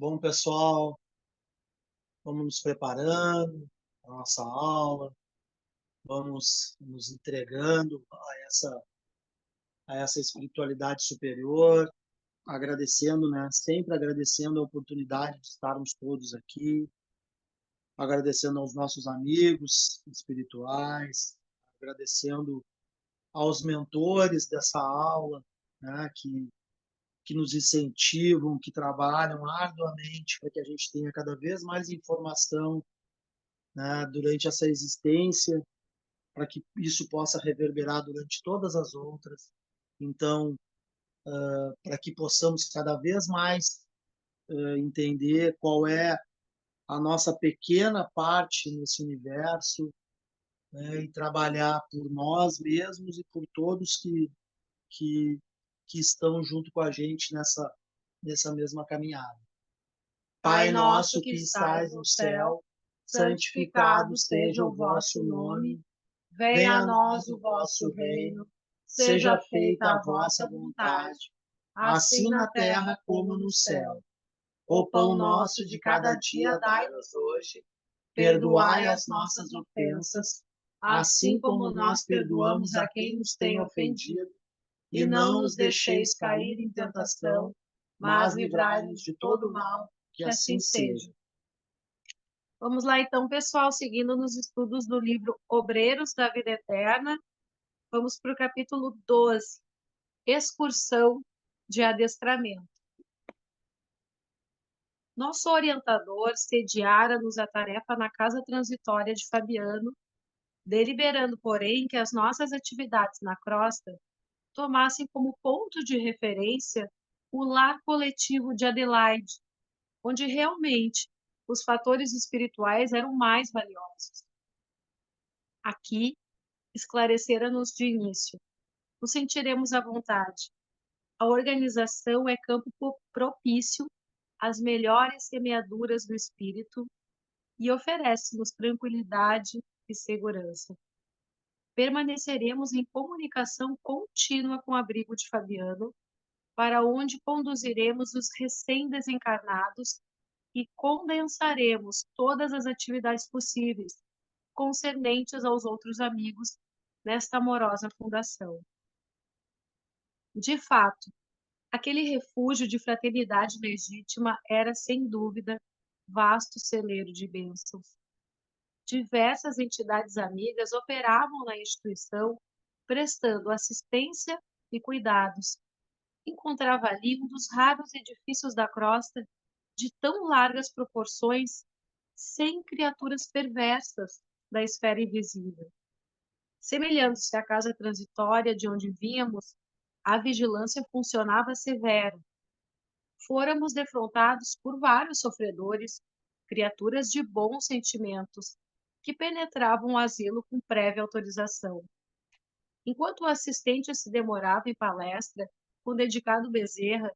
Bom, pessoal, vamos nos preparando para a nossa aula, vamos nos entregando a essa espiritualidade superior, agradecendo, né? Sempre agradecendo a oportunidade de estarmos todos aqui, agradecendo aos nossos amigos espirituais, agradecendo aos mentores dessa aula, né? Que nos incentivam, que trabalham arduamente para que a gente tenha cada vez mais informação, né, durante essa existência, para que isso possa reverberar durante todas as outras. Então, para que possamos cada vez mais entender qual é a nossa pequena parte nesse universo, né, e trabalhar por nós mesmos e por todos que, que estão junto com a gente nessa mesma caminhada. Pai Pai nosso nosso que que estais estais no no céu, céu, santificado santificado seja seja o o vosso vosso nome, nome. venha Venha a a nós nós o o vosso vosso reino, reino, seja seja feita feita a a vossa vossa vontade, vontade, assim assim na na terra terra como como no no céu. céu. O O pão pão nosso nosso de de cada cada dia dia dai-nos dai-nos hoje, hoje. perdoai Perdoai as as nossas nossas ofensas, ofensas, assim assim como como nós nós perdoamos perdoamos a a quem quem nos nos tem tem ofendido. ofendido. E E não não nos os deixeis deixeis cair cair em em tentação, tentação, mas mas livrai-nos livrai-nos de de todo todo mal, mal, que que assim assim seja. seja. Vamos lá então, pessoal, seguindo nos estudos do livro Obreiros da Vida Eterna, vamos para o capítulo 12, Excursão de Adestramento. Nosso orientador sediara-nos a tarefa na casa transitória de Fabiano, deliberando, porém, que as nossas atividades na crosta tomassem como ponto de referência o lar coletivo de Adelaide, onde realmente os fatores espirituais eram mais valiosos. Aqui, esclarecera-nos de início, nos sentiremos à vontade. A organização é campo propício às melhores semeaduras do espírito e oferece-nos tranquilidade e segurança. Permaneceremos em comunicação contínua com o abrigo de Fabiano, para onde conduziremos os recém-desencarnados e condensaremos todas as atividades possíveis concernentes aos outros amigos nesta amorosa fundação. De fato, aquele refúgio de fraternidade legítima era, sem dúvida, vasto celeiro de bênçãos. Diversas entidades amigas operavam na instituição, prestando assistência e cuidados. Encontrava ali um dos raros edifícios da crosta de tão largas proporções, sem criaturas perversas da esfera invisível. Semelhando-se à casa transitória de onde vínhamos, a vigilância funcionava severa. Fôramos defrontados por vários sofredores, criaturas de bons sentimentos, que penetravam o asilo com prévia autorização. Enquanto o assistente se demorava em palestra, com o dedicado Bezerra,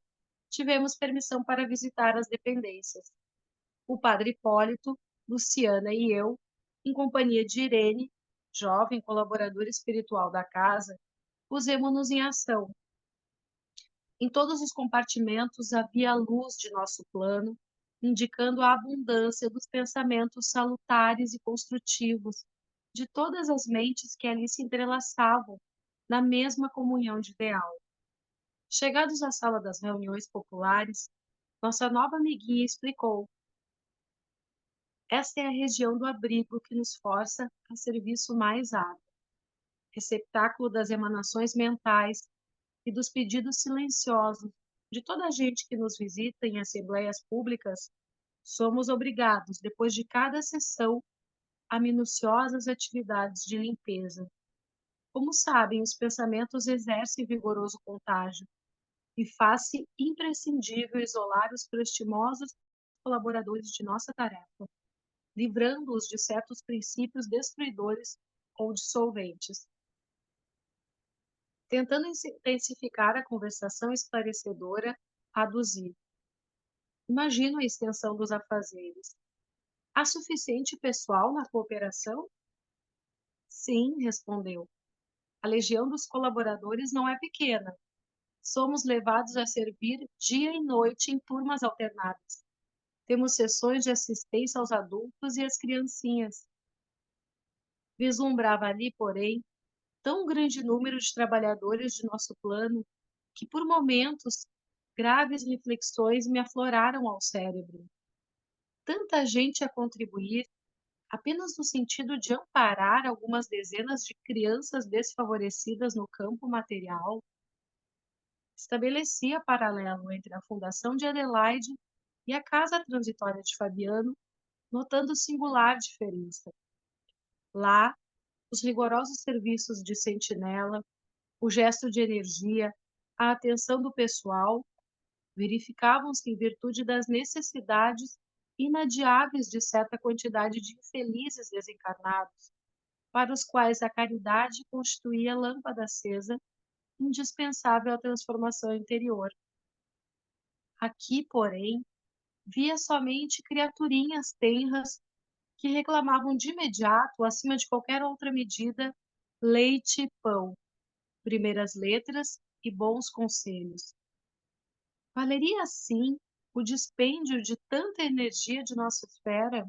tivemos permissão para visitar as dependências. O padre Hipólito, Luciana e eu, em companhia de Irene, jovem colaboradora espiritual da casa, pusemos-nos em ação. Em todos os compartimentos havia a luz de nosso plano, indicando a abundância dos pensamentos salutares e construtivos de todas as mentes que ali se entrelaçavam na mesma comunhão de ideal. Chegados à sala das reuniões populares, nossa nova amiguinha explicou: esta é a região do abrigo que nos força a serviço mais árduo, receptáculo das emanações mentais e dos pedidos silenciosos de toda a gente que nos visita em assembleias públicas. Somos obrigados, depois de cada sessão, a minuciosas atividades de limpeza. Como sabem, os pensamentos exercem vigoroso contágio e faz-se imprescindível isolar os prestimosos colaboradores de nossa tarefa, livrando-os de certos princípios destruidores ou dissolventes. Tentando intensificar a conversação esclarecedora, aduzi: imagino a extensão dos afazeres. Há suficiente pessoal na cooperação? Sim, respondeu. A legião dos colaboradores não é pequena. Somos levados a servir dia e noite em turmas alternadas. Temos sessões de assistência aos adultos e às criancinhas. Vislumbrava ali, porém, tão grande número de trabalhadores de nosso plano que, por momentos, graves reflexões me afloraram ao cérebro. Tanta gente a contribuir, apenas no sentido de amparar algumas dezenas de crianças desfavorecidas no campo material. Estabelecia paralelo entre a Fundação de Adelaide e a Casa Transitória de Fabiano, notando singular diferença. Lá, os rigorosos serviços de sentinela, o gesto de energia, a atenção do pessoal verificavam-se em virtude das necessidades inadiáveis de certa quantidade de infelizes desencarnados, para os quais a caridade constituía lâmpada acesa, indispensável à transformação interior. Aqui, porém, via somente criaturinhas tenras que reclamavam de imediato, acima de qualquer outra medida, leite e pão, primeiras letras e bons conselhos. Valeria, assim, o dispêndio de tanta energia de nossa esfera?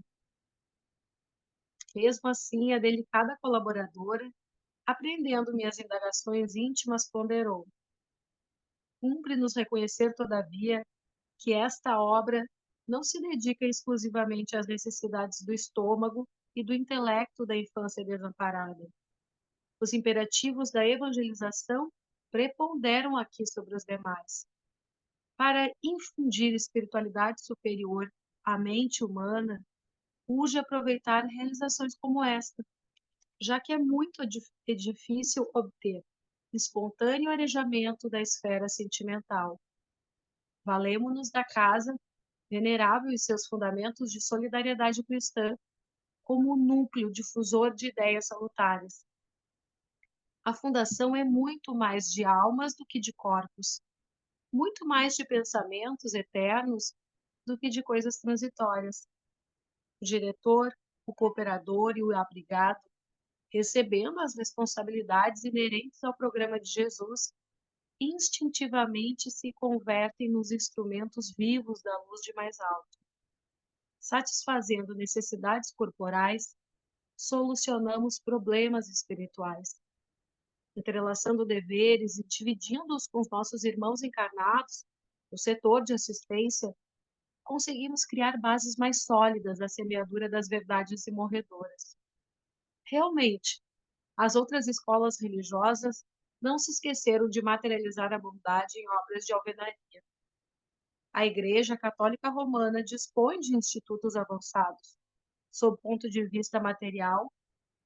Mesmo assim, a delicada colaboradora, aprendendo minhas indagações íntimas, ponderou: cumpre-nos reconhecer, todavia, que esta obra não se dedica exclusivamente às necessidades do estômago e do intelecto da infância desamparada. Os imperativos da evangelização preponderam aqui sobre os demais. Para infundir espiritualidade superior à mente humana, urge aproveitar realizações como esta, já que é muito difícil obter espontâneo arejamento da esfera sentimental. Valemo-nos da casa, venerável e seus fundamentos de solidariedade cristã, como núcleo difusor de ideias salutares. A fundação é muito mais de almas do que de corpos, muito mais de pensamentos eternos do que de coisas transitórias. O diretor, o cooperador e o abrigado, recebendo as responsabilidades inerentes ao programa de Jesus, instintivamente se convertem nos instrumentos vivos da luz de mais alto. Satisfazendo necessidades corporais, solucionamos problemas espirituais. Entrelaçando deveres e dividindo-os com os nossos irmãos encarnados, no setor de assistência, conseguimos criar bases mais sólidas da semeadura das verdades imorredoras. Realmente, as outras escolas religiosas não se esqueceram de materializar a bondade em obras de alvenaria. A Igreja Católica Romana dispõe de institutos avançados, sob o ponto de vista material,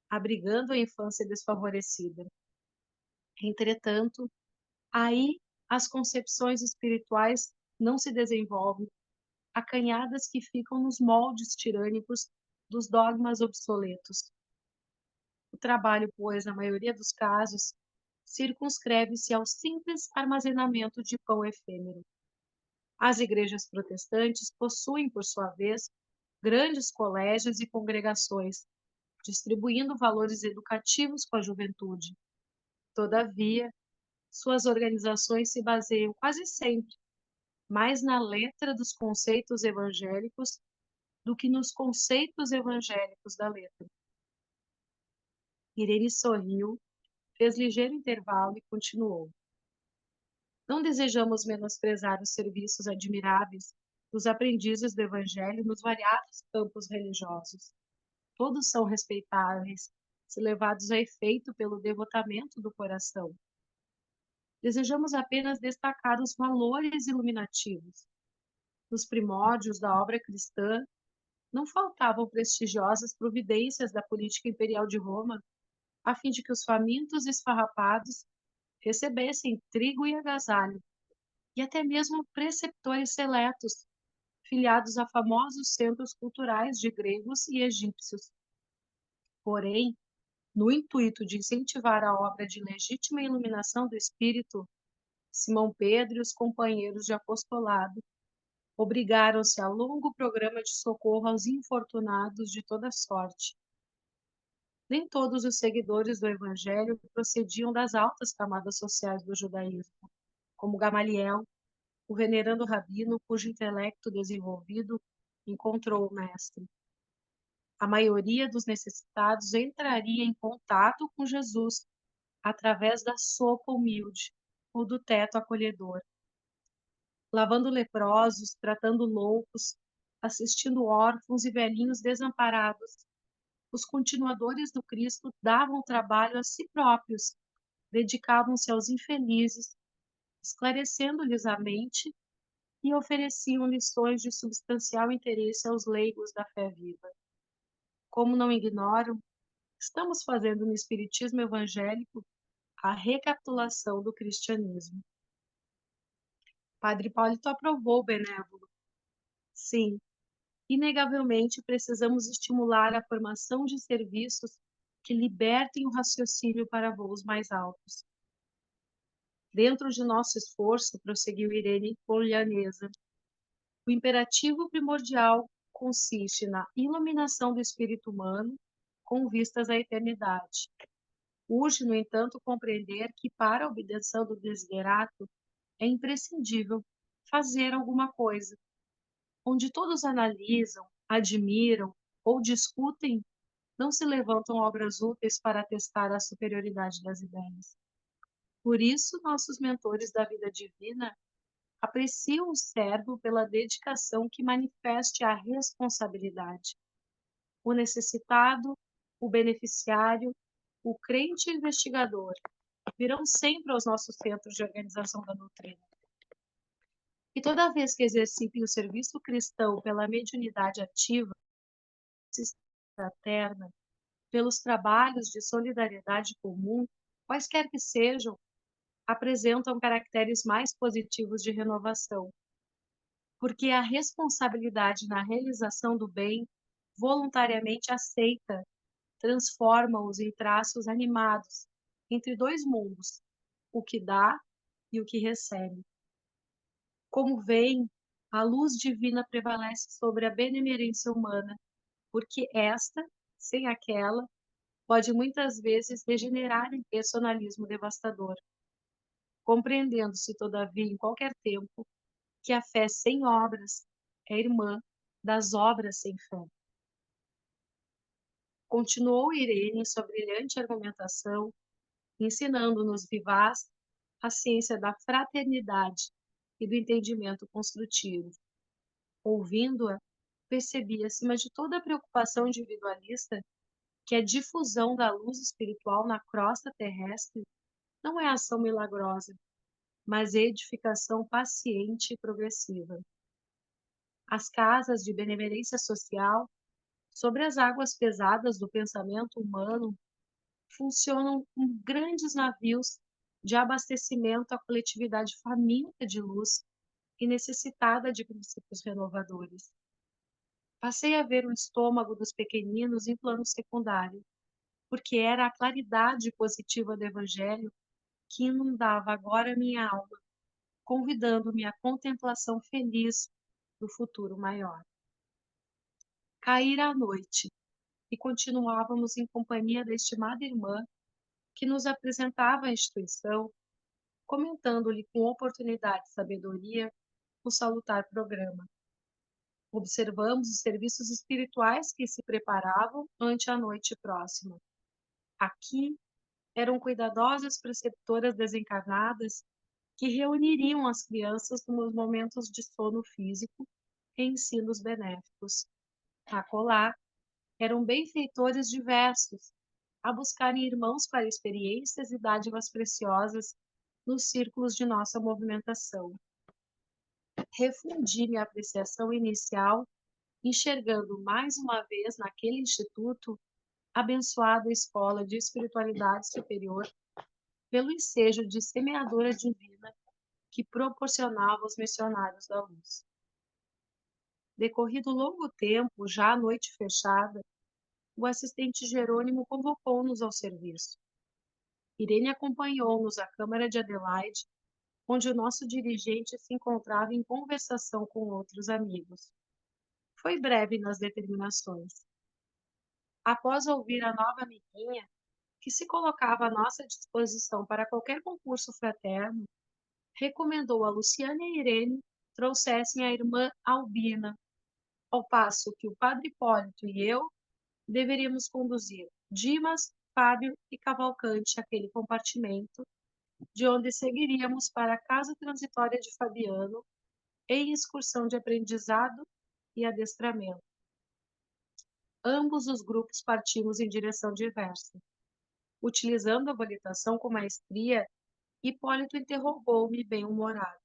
abrigando a infância desfavorecida. Entretanto, aí as concepções espirituais não se desenvolvem, acanhadas que ficam nos moldes tirânicos dos dogmas obsoletos. O trabalho, pois, na maioria dos casos, circunscreve-se ao simples armazenamento de pão efêmero. As igrejas protestantes possuem, por sua vez, grandes colégios e congregações, distribuindo valores educativos com a juventude. Todavia, suas organizações se baseiam quase sempre mais na letra dos conceitos evangélicos do que nos conceitos evangélicos da letra. Irene sorriu, fez ligeiro intervalo e continuou. Não desejamos menosprezar os serviços admiráveis dos aprendizes do Evangelho nos variados campos religiosos. Todos são respeitáveis, se levados a efeito pelo devotamento do coração. Desejamos apenas destacar os valores iluminativos. Nos primórdios da obra cristã, não faltavam prestigiosas providências da política imperial de Roma, a fim de que os famintos e esfarrapados recebessem trigo e agasalho, e até mesmo preceptores seletos, filiados a famosos centros culturais de gregos e egípcios. Porém, no intuito de incentivar a obra de legítima iluminação do espírito, Simão Pedro e os companheiros de apostolado obrigaram-se a longo programa de socorro aos infortunados de toda sorte. Nem todos os seguidores do Evangelho procediam das altas camadas sociais do judaísmo, como Gamaliel, o venerando rabino cujo intelecto desenvolvido encontrou o mestre. A maioria dos necessitados entraria em contato com Jesus através da sopa humilde ou do teto acolhedor, lavando leprosos, tratando loucos, assistindo órfãos e velhinhos desamparados. Os continuadores do Cristo davam trabalho a si próprios, dedicavam-se aos infelizes, esclarecendo-lhes a mente e ofereciam lições de substancial interesse aos leigos da fé viva. Como não ignoram, estamos fazendo no Espiritismo evangélico a recapitulação do cristianismo. Padre Hipólito aprovou o benévolo. Sim, inegavelmente precisamos estimular a formação de serviços que libertem o raciocínio para voos mais altos. Dentro de nosso esforço, prosseguiu Irene Polhanesa, o imperativo primordial consiste na iluminação do espírito humano com vistas à eternidade. Urge, no entanto, compreender que para a obtenção do desiderato é imprescindível fazer alguma coisa. Onde todos analisam, admiram ou discutem, não se levantam obras úteis para atestar a superioridade das ideias. Por isso, nossos mentores da vida divina apreciam o servo pela dedicação que manifeste a responsabilidade. O necessitado, o beneficiário, o crente investigador virão sempre aos nossos centros de organização da doutrina. E toda vez que exercitem o serviço cristão pela mediunidade ativa, fraterna, pelos trabalhos de solidariedade comum, quaisquer que sejam, apresentam caracteres mais positivos de renovação, porque a responsabilidade na realização do bem, voluntariamente aceita, transforma-os em traços animados entre dois mundos, o que dá e o que recebe. Como veem, a luz divina prevalece sobre a benemerência humana, porque esta, sem aquela, pode muitas vezes degenerar em personalismo devastador. Compreendendo-se, todavia, em qualquer tempo, que a fé sem obras é irmã das obras sem fé. Continuou Irene em sua brilhante argumentação, ensinando-nos vivaz a ciência da fraternidade e do entendimento construtivo. Ouvindo-a, percebi, acima de toda a preocupação individualista, que a difusão da luz espiritual na crosta terrestre não é ação milagrosa, mas edificação paciente e progressiva. As casas de benemerência social, sobre as águas pesadas do pensamento humano, funcionam como grandes navios de abastecimento à coletividade faminta de luz e necessitada de princípios renovadores. Passei a ver o estômago dos pequeninos em plano secundário, porque era a claridade positiva do Evangelho que inundava agora minha alma, convidando-me à contemplação feliz do futuro maior. Caíra a noite e continuávamos em companhia da estimada irmã que nos apresentava a instituição, comentando-lhe com oportunidade e sabedoria o salutar programa. Observamos os serviços espirituais que se preparavam ante a noite próxima. Aqui eram cuidadosas preceptoras desencarnadas que reuniriam as crianças nos momentos de sono físico e ensinos benéficos. Acolá eram benfeitores diversos, a buscarem irmãos para experiências e dádivas preciosas nos círculos de nossa movimentação. Refundi minha apreciação inicial, enxergando mais uma vez naquele instituto abençoada escola de espiritualidade superior pelo ensejo de semeadora divina que proporcionava aos missionários da luz. Decorrido longo tempo, já à noite fechada, o assistente Jerônimo convocou-nos ao serviço. Irene acompanhou-nos à Câmara de Adelaide, onde o nosso dirigente se encontrava em conversação com outros amigos. Foi breve nas determinações. Após ouvir a nova amiguinha, que se colocava à nossa disposição para qualquer concurso fraterno, recomendou a Luciana e a Irene trouxessem a irmã Albina, ao passo que o padre Hipólito e eu deveríamos conduzir Dimas, Fábio e Cavalcante àquele compartimento, de onde seguiríamos para a casa transitória de Fabiano em excursão de aprendizado e adestramento. Ambos os grupos partimos em direção diversa. Utilizando a habilitação com maestria, Hipólito interrogou-me bem-humorado.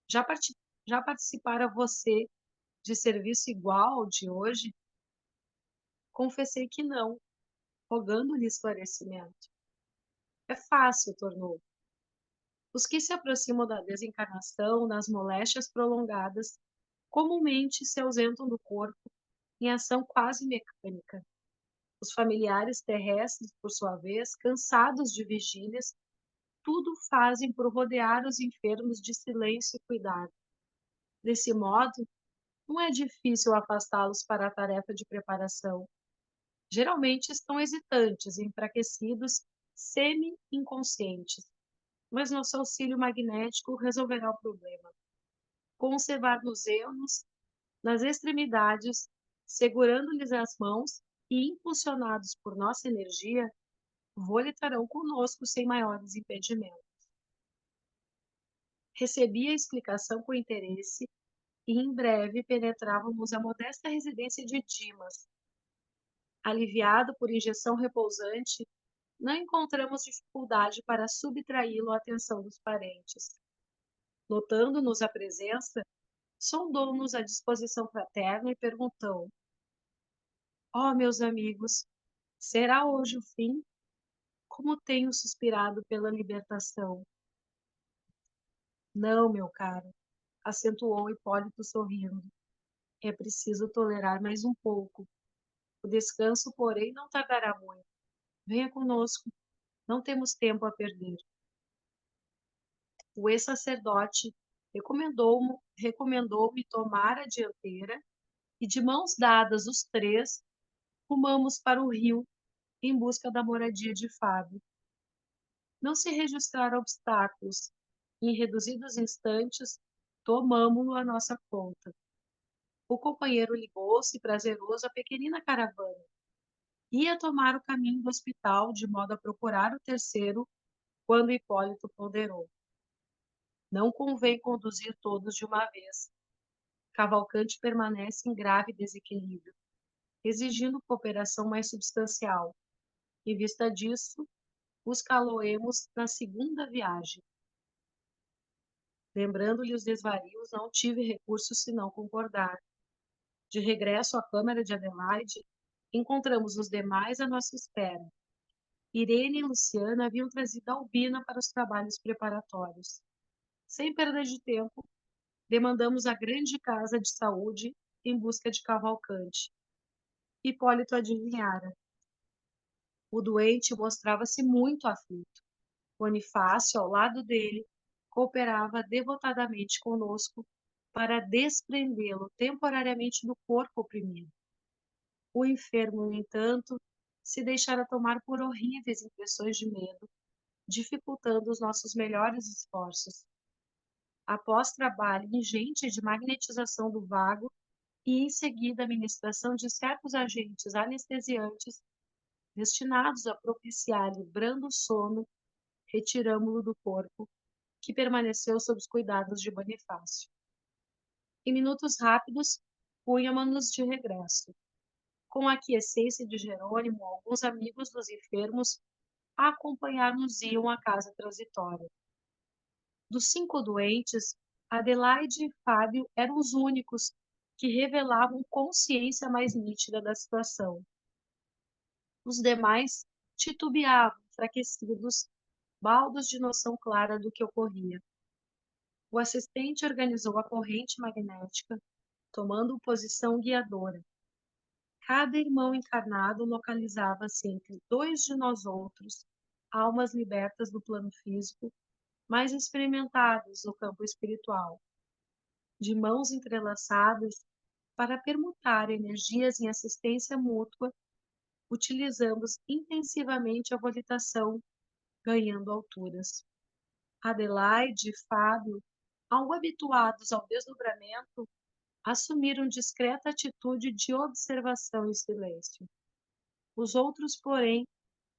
Já participara você de serviço igual ao de hoje? Confessei que não, rogando-lhe esclarecimento. É fácil, tornou. Os que se aproximam da desencarnação nas moléstias prolongadas comumente se ausentam do corpo em ação quase mecânica. Os familiares terrestres, por sua vez, cansados de vigílias, tudo fazem por rodear os enfermos de silêncio e cuidado. Desse modo, não é difícil afastá-los para a tarefa de preparação. Geralmente estão hesitantes, enfraquecidos, semi-inconscientes, mas nosso auxílio magnético resolverá o problema. Conservar-nos-emos nas extremidades, segurando-lhes as mãos e, impulsionados por nossa energia, volitarão conosco sem maiores impedimentos. Recebi a explicação com interesse e em breve penetrávamos a modesta residência de Dimas. Aliviado por injeção repousante, não encontramos dificuldade para subtraí-lo à atenção dos parentes. Notando-nos a presença, sondou-nos a disposição fraterna e perguntou: Oh, meus amigos, será hoje o fim? Como tenho suspirado pela libertação. Não, meu caro, acentuou Hipólito sorrindo. É preciso tolerar mais um pouco. O descanso, porém, não tardará muito. Venha conosco, não temos tempo a perder. O ex-sacerdote recomendou-me tomar a dianteira e, de mãos dadas os três, rumamos para o rio em busca da moradia de Fábio. Não se registraram obstáculos. Em reduzidos instantes, tomamo-lo à nossa conta. O companheiro ligou-se prazeroso à pequenina caravana. Ia tomar o caminho do hospital, de modo a procurar o terceiro, quando Hipólito ponderou. Não convém conduzir todos de uma vez. Cavalcante permanece em grave desequilíbrio, exigindo cooperação mais substancial. Em vista disso, os caloemos na segunda viagem. Lembrando-lhe os desvarios, não tive recurso senão concordar. De regresso à câmara de Adelaide, encontramos os demais à nossa espera. Irene e Luciana haviam trazido Albina para os trabalhos preparatórios. Sem perda de tempo, demandamos a grande casa de saúde em busca de Cavalcante. Hipólito adivinhara. O doente mostrava-se muito aflito. Bonifácio, ao lado dele, cooperava devotadamente conosco para desprendê-lo temporariamente do corpo oprimido. O enfermo, no entanto, se deixara tomar por horríveis impressões de medo, dificultando os nossos melhores esforços. Após trabalho ingente de magnetização do vago e, em seguida, a ministração de certos agentes anestesiantes destinados a propiciar-lhe brando sono, retiramo-lo do corpo, que permaneceu sob os cuidados de Bonifácio. Em minutos rápidos, punhamos-nos de regresso. Com a aquiescência de Jerônimo, alguns amigos dos enfermos a acompanhar-nos-iam à casa transitória. Dos 5 doentes, Adelaide e Fábio eram os únicos que revelavam consciência mais nítida da situação. Os demais titubeavam, enfraquecidos, baldos de noção clara do que ocorria. O assistente organizou a corrente magnética, tomando posição guiadora. Cada irmão encarnado localizava-se entre 2 de nós outros, almas libertas do plano físico, mais experimentados no campo espiritual. De mãos entrelaçadas, para permutar energias em assistência mútua, utilizamos intensivamente a volitação, ganhando alturas. Adelaide e Fábio, algo habituados ao desdobramento, assumiram discreta atitude de observação e silêncio. Os outros, porém,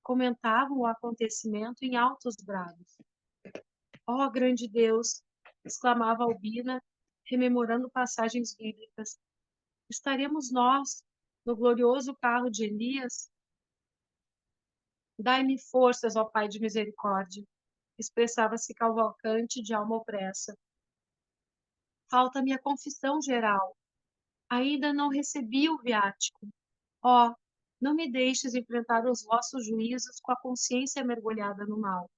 comentavam o acontecimento em altos brados. Ó grande Deus! Exclamava Albina, rememorando passagens bíblicas. Estaremos nós no glorioso carro de Elias? Dai-me forças, ó Pai de misericórdia, expressava-se Cavalcante de alma opressa. Falta-me a confissão geral. Ainda não recebi o viático. Ó, não me deixes enfrentar os vossos juízos com a consciência mergulhada no mal.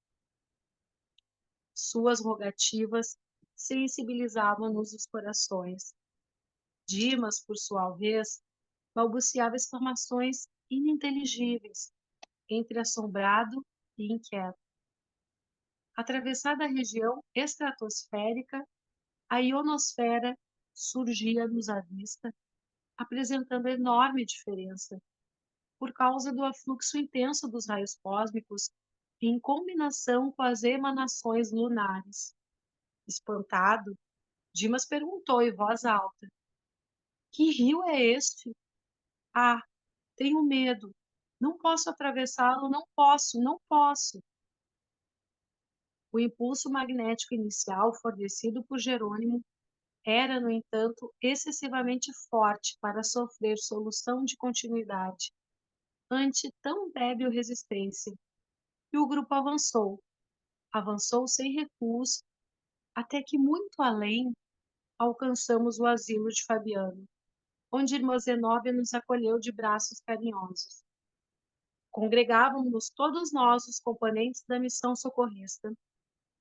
Suas rogativas sensibilizavam-nos os corações. Dimas, por sua vez, balbuciava exclamações ininteligíveis, entre assombrado e inquieto. Atravessada a região estratosférica, a ionosfera surgia-nos à vista, apresentando enorme diferença, por causa do afluxo intenso dos raios cósmicos em combinação com as emanações lunares. Espantado, Dimas perguntou em voz alta: Que rio é este? Ah, tenho medo. Não posso atravessá-lo, não posso, não posso. O impulso magnético inicial fornecido por Jerônimo era, no entanto, excessivamente forte para sofrer solução de continuidade ante tão débil resistência, e o grupo avançou sem recuos, até que muito além alcançamos o asilo de Fabiano, onde irmã Zenóbia nos acolheu de braços carinhosos. Congregávamos todos nós, os componentes da missão socorrista,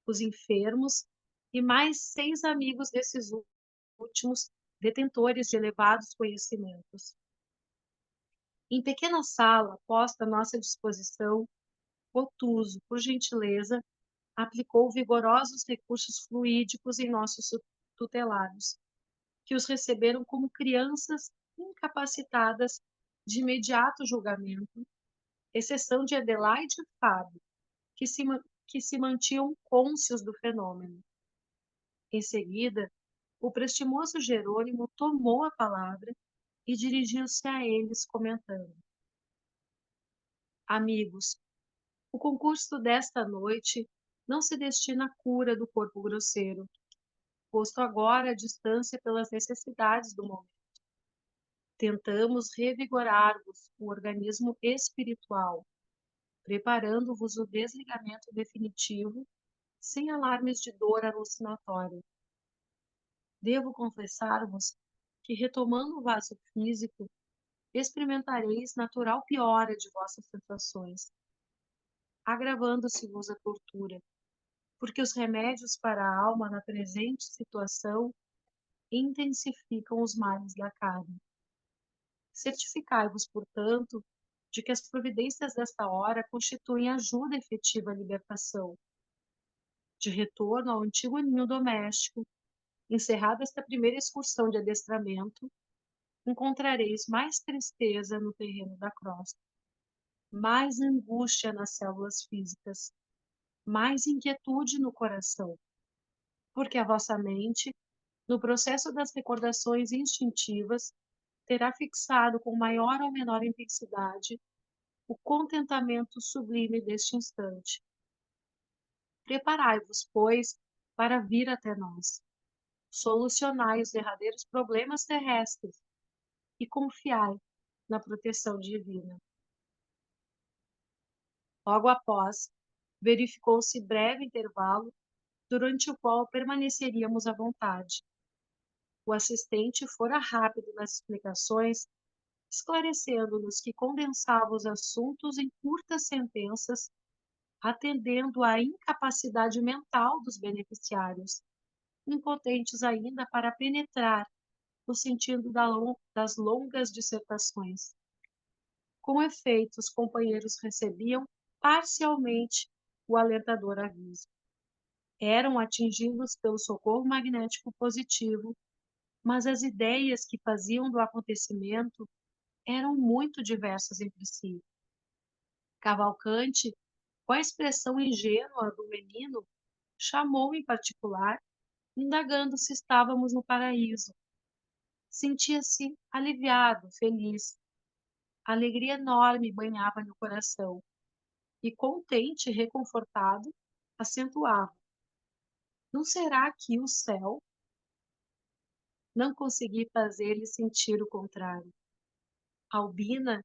os enfermos e mais 6 amigos desses últimos, detentores de elevados conhecimentos. Em pequena sala, posta à nossa disposição, Gotuso, por gentileza, aplicou vigorosos recursos fluídicos em nossos tutelados, que os receberam como crianças incapacitadas de imediato julgamento, exceção de Adelaide e Fábio, que se mantinham cônscios do fenômeno. Em seguida, o prestimoso Jerônimo tomou a palavra e dirigiu-se a eles, comentando: Amigos, o concurso desta noite não se destina à cura do corpo grosseiro, posto agora à distância pelas necessidades do momento. Tentamos revigorar-vos o organismo espiritual, preparando-vos o desligamento definitivo, sem alarmes de dor alucinatória. Devo confessar-vos que, retomando o vaso físico, experimentareis natural piora de vossas sensações, agravando-se-vos a tortura, porque os remédios para a alma na presente situação intensificam os males da carne. Certificai-vos, portanto, de que as providências desta hora constituem ajuda efetiva à libertação. De retorno ao antigo ninho doméstico, encerrada esta primeira excursão de adestramento, encontrareis mais tristeza no terreno da crosta, mais angústia nas células físicas, mais inquietude no coração, porque a vossa mente, no processo das recordações instintivas, terá fixado com maior ou menor intensidade o contentamento sublime deste instante. Preparai-vos, pois, para vir até nós. Solucionai os derradeiros problemas terrestres e confiai na proteção divina. Logo após, verificou-se breve intervalo, durante o qual permaneceríamos à vontade. O assistente fora rápido nas explicações, esclarecendo-nos que condensava os assuntos em curtas sentenças, atendendo à incapacidade mental dos beneficiários, impotentes ainda para penetrar no sentido das longas dissertações. Com efeito, os companheiros recebiam parcialmente o alentador aviso. Eram atingidos pelo socorro magnético positivo, mas as ideias que faziam do acontecimento eram muito diversas entre si. Cavalcante, com a expressão ingênua do menino, chamou em particular, indagando se estávamos no paraíso. sentia-se aliviado, feliz. A alegria enorme banhava-lhe o coração, e contente e reconfortado, acentuava: não será aqui o céu? Não consegui fazer-lhe sentir o contrário. Albina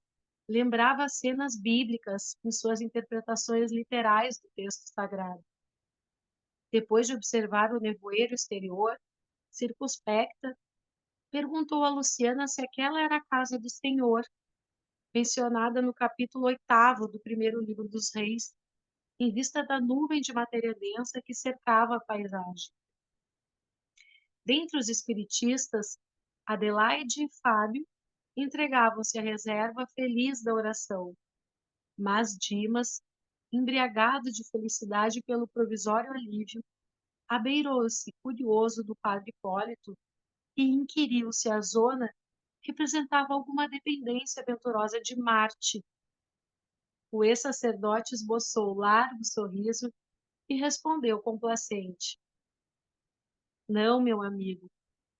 lembrava as cenas bíblicas em suas interpretações literais do texto sagrado. Depois de observar o nevoeiro exterior, circunspecta, perguntou a Luciana se aquela era a casa do Senhor, mencionada no capítulo 8º do primeiro livro dos Reis, em vista da nuvem de matéria densa que cercava a paisagem. Dentre os espiritistas, Adelaide e Fábio entregavam-se à reserva feliz da oração, mas Dimas, embriagado de felicidade pelo provisório alívio, abeirou-se curioso do padre Hipólito e inquiriu se a zona representava alguma dependência venturosa de Marte. O ex-sacerdote esboçou largo sorriso e respondeu complacente: não, meu amigo,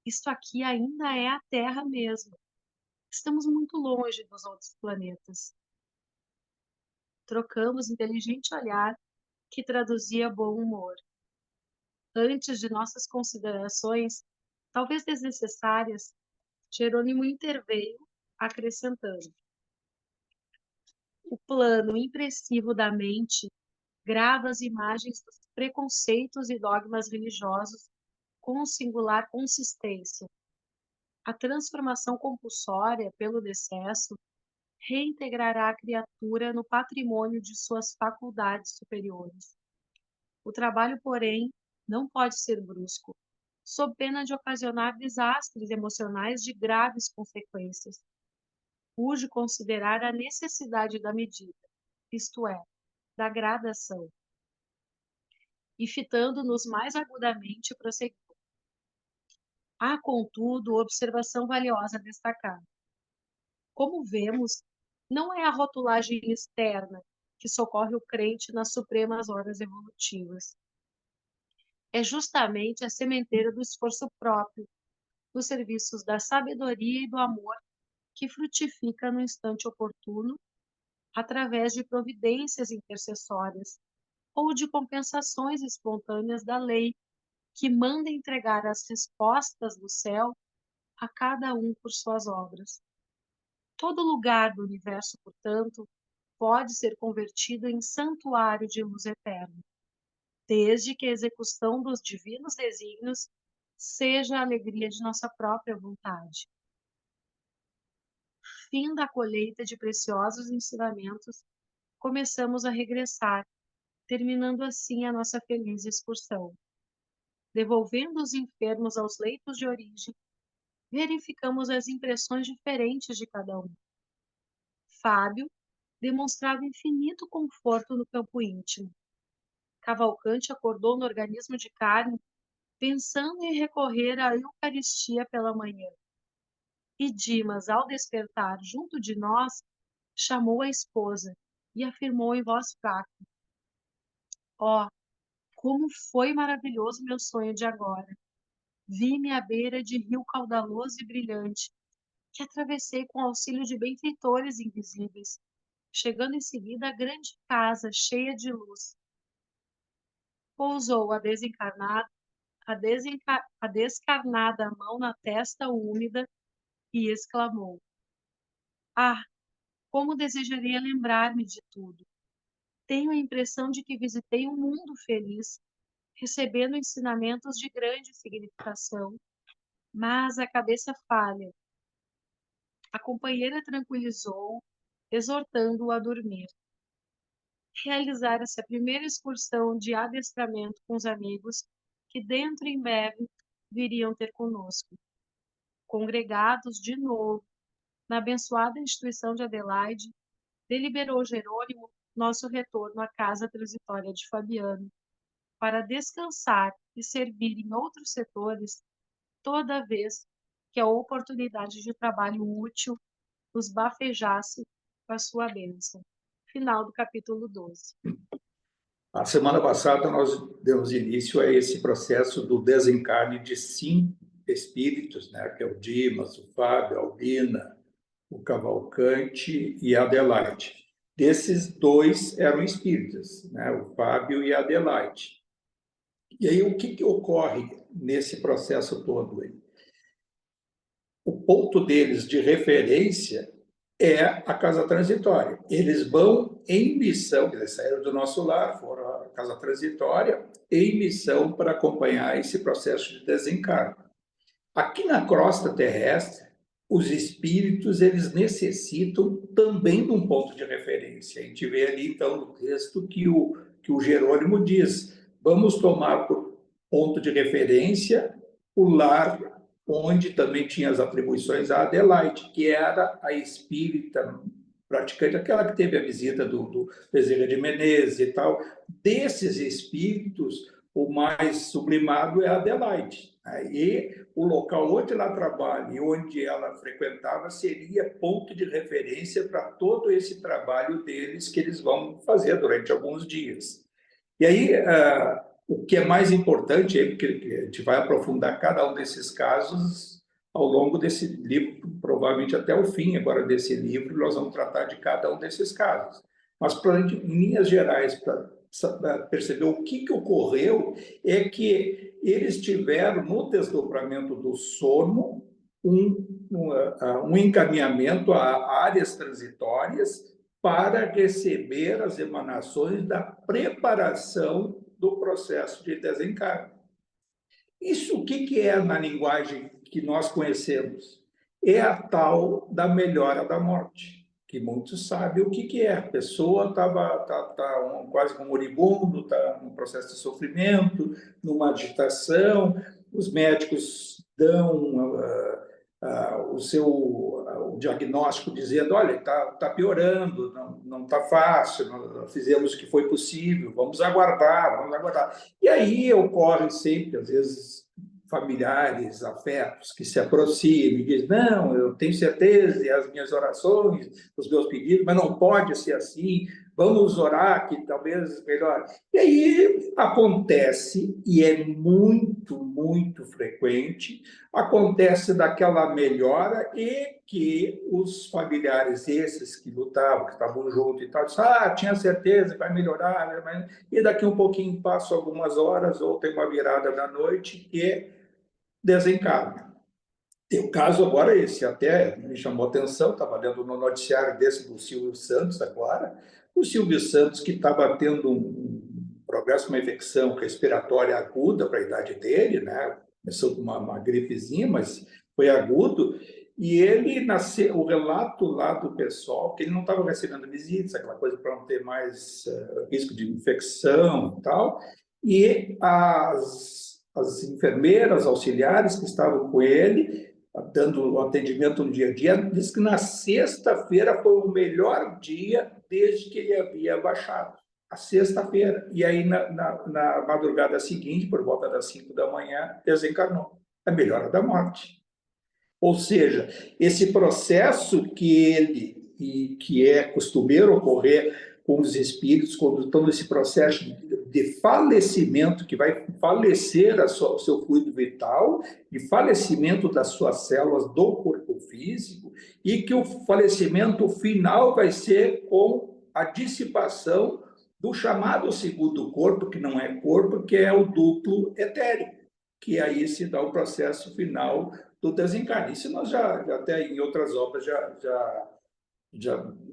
isto aqui ainda é a Terra mesmo. Estamos muito longe dos outros planetas. Trocamos inteligente olhar que traduzia bom humor. Antes de nossas considerações, talvez desnecessárias, Jerônimo interveio, acrescentando: o plano impressivo da mente grava as imagens dos preconceitos e dogmas religiosos com singular consistência. A transformação compulsória pelo decesso reintegrará a criatura no patrimônio de suas faculdades superiores. O trabalho, porém, não pode ser brusco, sob pena de ocasionar desastres emocionais de graves consequências. Urge considerar a necessidade da medida, isto é, da gradação. E fitando-nos mais agudamente, prosseguiu: há, contudo, observação valiosa a destacar. Como vemos, não é a rotulagem externa que socorre o crente nas supremas horas evolutivas. É justamente a sementeira do esforço próprio, dos serviços da sabedoria e do amor que frutifica no instante oportuno, através de providências intercessórias ou de compensações espontâneas da lei, que manda entregar as respostas do céu a cada um por suas obras. Todo lugar do universo, portanto, pode ser convertido em santuário de luz eterna, desde que a execução dos divinos desígnios seja a alegria de nossa própria vontade. Fim da colheita de preciosos ensinamentos, começamos a regressar, terminando assim a nossa feliz excursão. Devolvendo os enfermos aos leitos de origem, verificamos as impressões diferentes de cada um. Fábio demonstrava infinito conforto no campo íntimo. Cavalcante acordou no organismo de carne, pensando em recorrer à Eucaristia pela manhã. E Dimas, ao despertar junto de nós, chamou a esposa e afirmou em voz fraca: ó, como foi maravilhoso meu sonho de agora! Vi-me à beira de rio caudaloso e brilhante, que atravessei com auxílio de benfeitores invisíveis, chegando em seguida à grande casa cheia de luz. Pousou a descarnada mão na testa úmida e exclamou: ah, como desejaria lembrar-me de tudo! Tenho a impressão de que visitei um mundo feliz, recebendo ensinamentos de grande significação, mas a cabeça falha. A companheira tranquilizou-o, exortando-o a dormir. Realizara-se a primeira excursão de adestramento com os amigos que dentro em breve viriam ter conosco. Congregados de novo na abençoada instituição de Adelaide, deliberou Jerônimo nosso retorno à casa transitória de Fabiano, para descansar e servir em outros setores toda vez que a oportunidade de trabalho útil nos bafejasse com a sua bênção. Final do capítulo 12. A semana passada nós demos início a esse processo do desencarne de espíritos, né, que é o Dimas, o Fábio, a Albina, o Cavalcante e a Adelaide. Desses dois eram espíritas, né, o Fábio e a Adelaide. E aí, o que ocorre nesse processo todo aí? O ponto deles de referência é a casa transitória. Eles vão em missão, eles saíram do nosso lar, foram à casa transitória, em missão para acompanhar esse processo de desencargo. Aqui na crosta terrestre, os espíritos eles necessitam também de um ponto de referência. A gente vê ali, então, no texto que o Jerônimo diz: vamos tomar por ponto de referência o lar onde também tinha as atribuições a Adelaide, que era a espírita praticante, aquela que teve a visita do Bezerra de Menezes e tal. Desses espíritos, o mais sublimado é a Adelaide. E o local onde ela trabalha e onde ela frequentava seria ponto de referência para todo esse trabalho deles que eles vão fazer durante alguns dias. E aí, o que é mais importante, porque a gente vai aprofundar cada um desses casos ao longo desse livro, provavelmente até o fim agora desse livro, nós vamos tratar de cada um desses casos. Mas, em linhas gerais, para perceber o que ocorreu, é que eles tiveram, no desdobramento do sono, um encaminhamento a áreas transitórias para receber as emanações da preparação do processo de desencargo. Isso o que é na linguagem que nós conhecemos? É a tal da melhora da morte, que muitos sabem o que é. A pessoa estava quase como moribundo, está num processo de sofrimento, numa agitação, os médicos dão o diagnóstico dizendo: olha, está piorando, não está fácil, nós fizemos o que foi possível, vamos aguardar, vamos aguardar. E aí ocorre sempre, às vezes, familiares, afetos que se aproximam e dizem: não, eu tenho certeza, e as minhas orações, os meus pedidos, mas não pode ser assim, vamos orar que talvez melhore. E aí acontece, e é muito, muito frequente, acontece daquela melhora e que os familiares esses que lutavam, que estavam juntos e tal, dizem: tinha certeza que vai melhorar, e daqui um pouquinho passam algumas horas ou tem uma virada da noite e desencarna. E o caso agora é esse, até me chamou a atenção, estava lendo no noticiário desse do Silvio Santos agora, o Silvio Santos que estava tendo um progresso, uma infecção respiratória aguda para a idade dele, né? Começou com uma gripezinha, mas foi agudo, e ele nasceu, o relato lá do pessoal, que ele não estava recebendo visitas, aquela coisa para não ter mais risco de infecção e tal, e as enfermeiras auxiliares que estavam com ele, dando o atendimento no dia a dia, diz que na sexta-feira foi o melhor dia desde que ele havia baixado. A sexta-feira. E aí, na madrugada seguinte, por volta das 5 da manhã, desencarnou. A melhora da morte. Ou seja, esse processo que é costumeiro ocorrer com os espíritos, quando estão nesse processo de falecimento, que vai falecer o seu fluido vital, de falecimento das suas células do corpo físico, e que o falecimento final vai ser com a dissipação do chamado segundo corpo, que não é corpo, que é o duplo etérico, que aí se dá o processo final do desencarne. Isso nós já até em outras obras já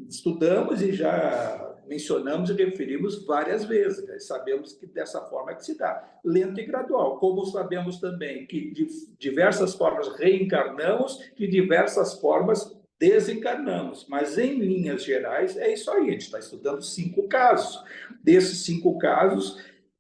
estudamos e já mencionamos e referimos várias vezes, né? Sabemos que dessa forma é que se dá, lento e gradual, como sabemos também que de diversas formas reencarnamos, de diversas formas desencarnamos, mas em linhas gerais é isso aí, a gente está estudando 5 casos, desses 5 casos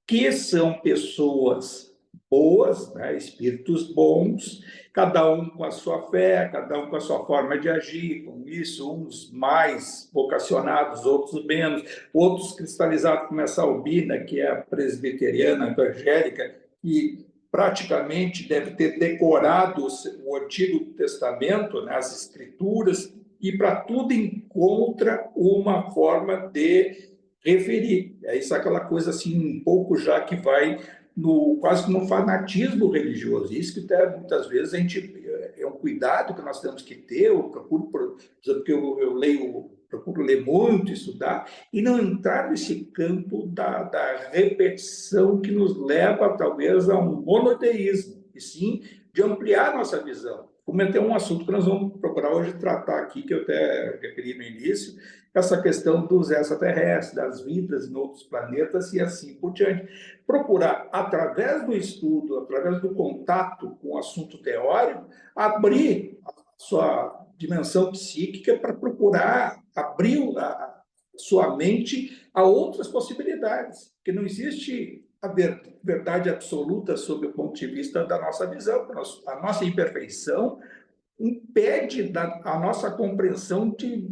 que são pessoas boas, né? Espíritos bons, cada um com a sua fé, cada um com a sua forma de agir, com isso, uns mais vocacionados, outros menos, outros cristalizados como essa Albina, que é a presbiteriana evangélica, que praticamente deve ter decorado o Antigo Testamento, né, as Escrituras, e para tudo encontra uma forma de referir. É isso, aquela coisa assim, um pouco já que vai quase que no fanatismo religioso. Isso que até, muitas vezes a gente é um cuidado que nós temos que ter. Eu procuro, por exemplo, que eu leio, procuro ler muito, estudar, e não entrar nesse campo da repetição que nos leva, talvez, a um monoteísmo, e sim de ampliar nossa visão. Como é até um assunto que nós vamos procurar hoje tratar aqui, que eu até referi no início, essa questão dos extraterrestres, das vidas em outros planetas e assim por diante. Procurar, através do estudo, através do contato com o assunto teórico, abrir a sua dimensão psíquica para procurar abrir a sua mente a outras possibilidades, porque não existe a verdade absoluta sob o ponto de vista da nossa visão. A nossa imperfeição impede a nossa compreensão de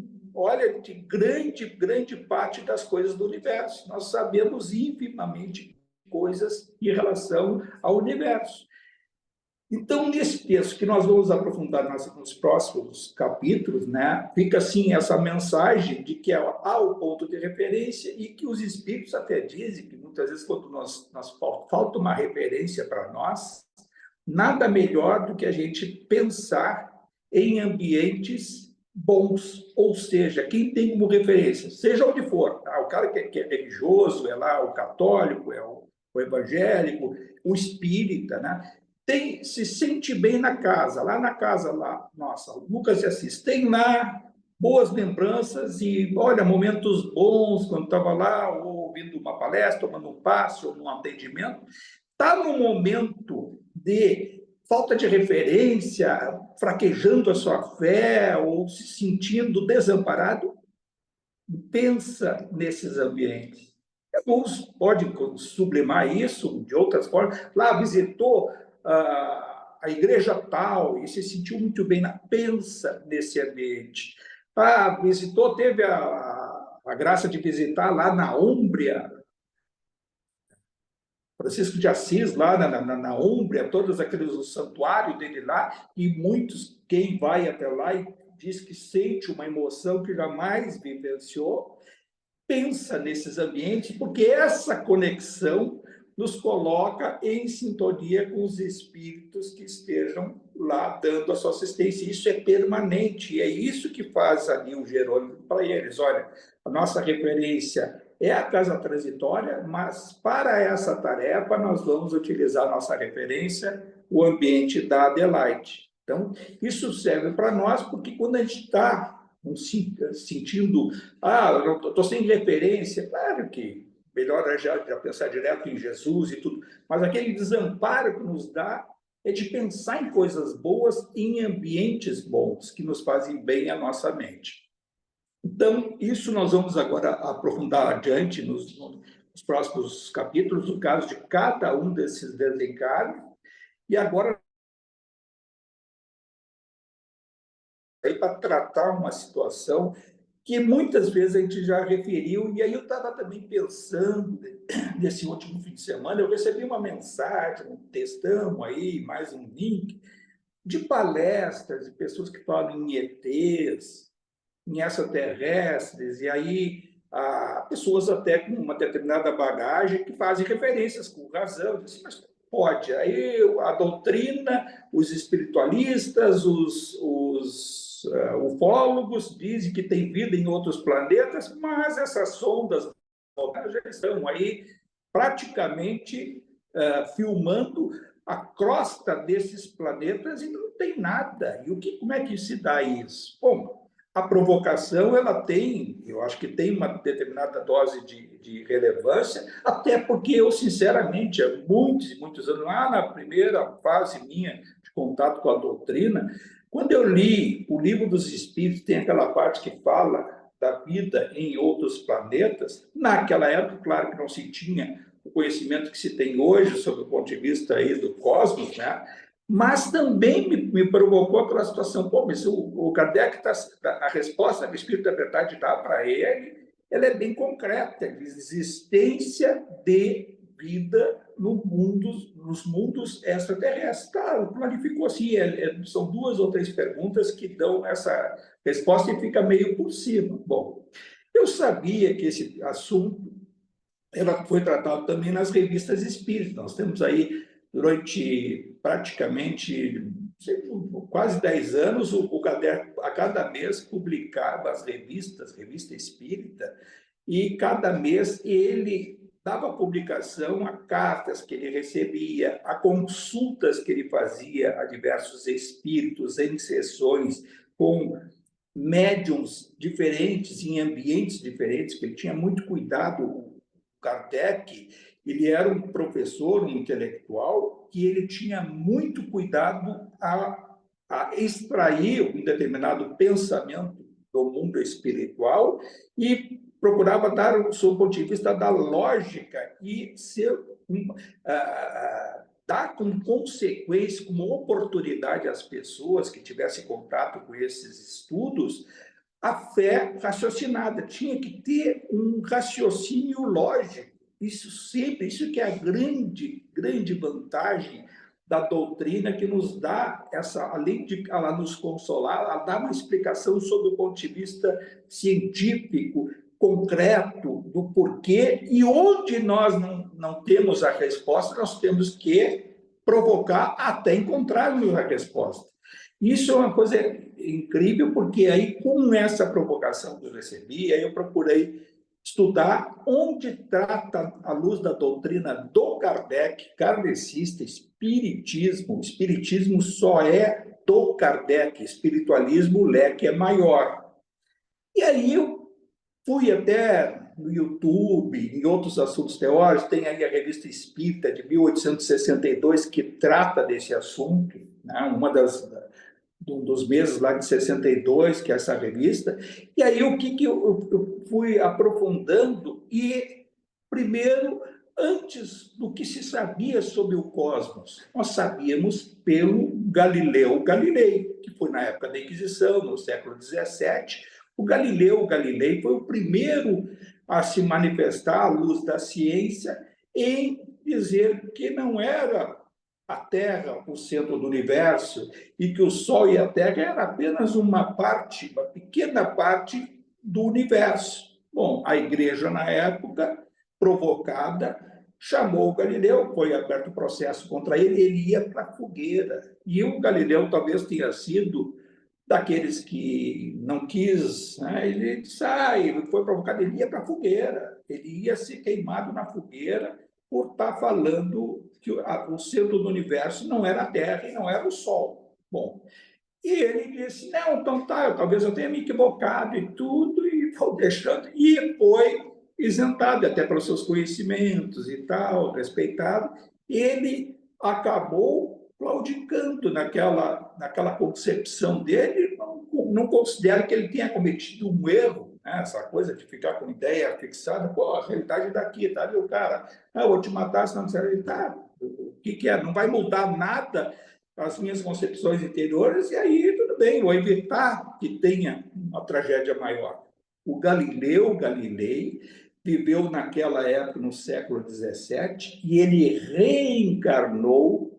grande parte das coisas do universo. Nós sabemos infimamente coisas em relação ao universo. Então, nesse texto que nós vamos aprofundar nos próximos capítulos, né, fica assim essa mensagem de que há o ponto de referência e que os espíritos até dizem que muitas vezes quando nós falta uma referência para nós, nada melhor do que a gente pensar em ambientes bons, ou seja, quem tem como referência, seja onde for, tá? O cara que é religioso, é lá o católico, é o evangélico, o espírita, né? Se sente bem na casa, nossa, o Lucas de Assis, tem lá boas lembranças e, olha, momentos bons, quando estava lá, ouvindo uma palestra, tomando um passe ou num atendimento, está no momento de falta de referência, fraquejando a sua fé ou se sentindo desamparado, pensa nesses ambientes. Alguns podem sublimar isso de outras formas. Lá visitou a igreja tal e se sentiu muito bem. Pensa nesse ambiente. Visitou, teve a graça de visitar lá na Úmbria, Francisco de Assis, lá na Úmbria, todos aqueles o santuário dele lá, e muitos, quem vai até lá e diz que sente uma emoção que jamais vivenciou, pensa nesses ambientes, porque essa conexão nos coloca em sintonia com os espíritos que estejam lá dando a sua assistência. Isso é permanente, e é isso que faz ali o Jerônimo para eles. Olha, a nossa referência é a casa transitória, mas para essa tarefa nós vamos utilizar a nossa referência, o ambiente da Adelaide. Então, isso serve para nós, porque quando a gente está sentindo, eu estou sem referência, claro que melhor é já pensar direto em Jesus e tudo, mas aquele desamparo que nos dá é de pensar em coisas boas em ambientes bons, que nos fazem bem à nossa mente. Então, isso nós vamos agora aprofundar adiante nos próximos capítulos, no caso de cada um desses desencarnes, e agora para tratar uma situação que muitas vezes a gente já referiu, e aí eu estava também pensando, nesse último fim de semana, eu recebi uma mensagem, um textão aí, mais um link, de palestras, de pessoas que falam em ETs, em extraterrestres, e aí pessoas até com uma determinada bagagem que fazem referências com razão, dizem, mas pode, aí a doutrina, os espiritualistas, os ufólogos dizem que tem vida em outros planetas, mas essas sondas já estão aí praticamente filmando a crosta desses planetas e não tem nada. E como é que se dá isso? Bom, a provocação, ela tem, eu acho que tem uma determinada dose de relevância, até porque eu, sinceramente, há muitos anos, lá na primeira fase minha de contato com a doutrina, quando eu li o Livro dos Espíritos, tem aquela parte que fala da vida em outros planetas. Naquela época, claro que não se tinha o conhecimento que se tem hoje, sob o ponto de vista aí do cosmos, né? Mas também me provocou aquela situação, pô, mas o Kardec, a resposta que o Espírito da Verdade dá para ele, ela é bem concreta, a existência de vida nos mundos extraterrestres. Claro, clarificou assim, são 2 ou 3 perguntas que dão essa resposta e fica meio por cima. Bom, eu sabia que esse assunto ela foi tratada também nas revistas espíritas. Nós temos aí, durante praticamente quase 10 anos, o Kardec, a cada mês, publicava as revistas, revista espírita, e cada mês ele dava publicação a cartas que ele recebia, a consultas que ele fazia a diversos espíritos em sessões com médiums diferentes, em ambientes diferentes, que ele tinha muito cuidado. O Kardec, ele era um professor, um intelectual, que ele tinha muito cuidado a extrair um determinado pensamento do mundo espiritual e procurava dar o seu ponto de vista da lógica e ser dar como consequência, como oportunidade às pessoas que tivessem contato com esses estudos, a fé raciocinada. Tinha que ter um raciocínio lógico. Isso sempre, isso que é a grande vantagem da doutrina, que nos dá essa, além de ela nos consolar, ela dá uma explicação sobre o ponto de vista científico, concreto, do porquê, e onde nós não temos a resposta, nós temos que provocar até encontrarmos a resposta. Isso é uma coisa incrível, porque aí, com essa provocação que eu recebi, aí eu procurei estudar onde trata, à luz da doutrina do Kardec, kardecista, espiritismo. O espiritismo só é do Kardec, espiritualismo, o leque é maior. E aí eu fui até no YouTube, em outros assuntos teóricos, tem aí a Revista Espírita de 1862, que trata desse assunto, né? Um dos meses lá de 62, que é essa revista. E aí o que eu fui aprofundando, e primeiro, antes do que se sabia sobre o cosmos, nós sabíamos pelo Galileu Galilei, que foi na época da Inquisição, no século XVII. O Galileu Galilei foi o primeiro a se manifestar à luz da ciência em dizer que não era a Terra o centro do universo e que o Sol e a Terra eram apenas uma pequena parte do universo. Bom, a Igreja, na época, provocada, chamou o Galileu, foi aberto processo contra ele, ele ia para a fogueira. E o Galileu talvez tenha sido daqueles que não quis, né? Ele sai, ele foi provocado, ele ia para a fogueira, ele ia ser queimado na fogueira por estar falando que o centro do universo não era a Terra e não era o Sol. Bom, e ele disse, não, então tá, talvez eu tenha me equivocado e tudo, e vou deixando, e foi isentado, até pelos seus conhecimentos e tal, respeitado. Ele acabou claudicando naquela concepção dele, não considero que ele tenha cometido um erro, né? Essa coisa de ficar com ideia fixada, pô, a realidade é daqui, tá? E o cara, eu vou te matar, senão você vai, tá, o que é? Não vai mudar nada as minhas concepções interiores, e aí tudo bem, vou evitar que tenha uma tragédia maior. O Galileu Galilei viveu naquela época, no século XVII, e ele reencarnou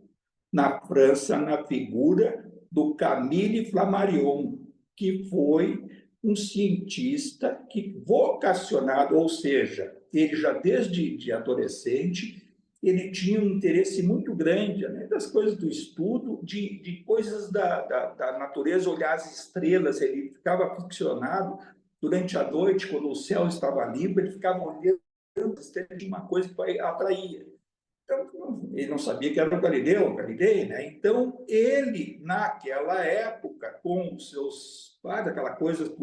na França na figura do Camille Flammarion, que foi um cientista que vocacionado, ou seja, ele já desde adolescente, ele tinha um interesse muito grande, né, das coisas do estudo, de coisas da natureza, olhar as estrelas. Ele ficava ficcionado durante a noite, quando o céu estava limpo, ele ficava olhando as estrelas, de uma coisa que atraía. Então, ele não sabia que era o Galilei, né? Então, ele, naquela época, com os seus... Claro, aquela coisa,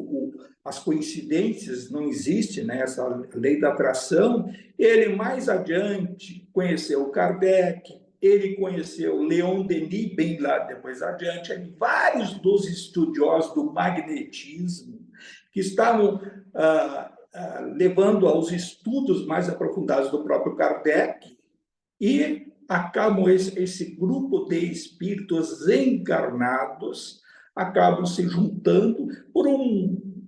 as coincidências não existem, né? Essa lei da atração. Ele, mais adiante, conheceu Kardec, ele conheceu Leon Denis, bem lá depois adiante, vários dos estudiosos do magnetismo que estavam levando aos estudos mais aprofundados do próprio Kardec, e acabam esse grupo de espíritos encarnados acabam se juntando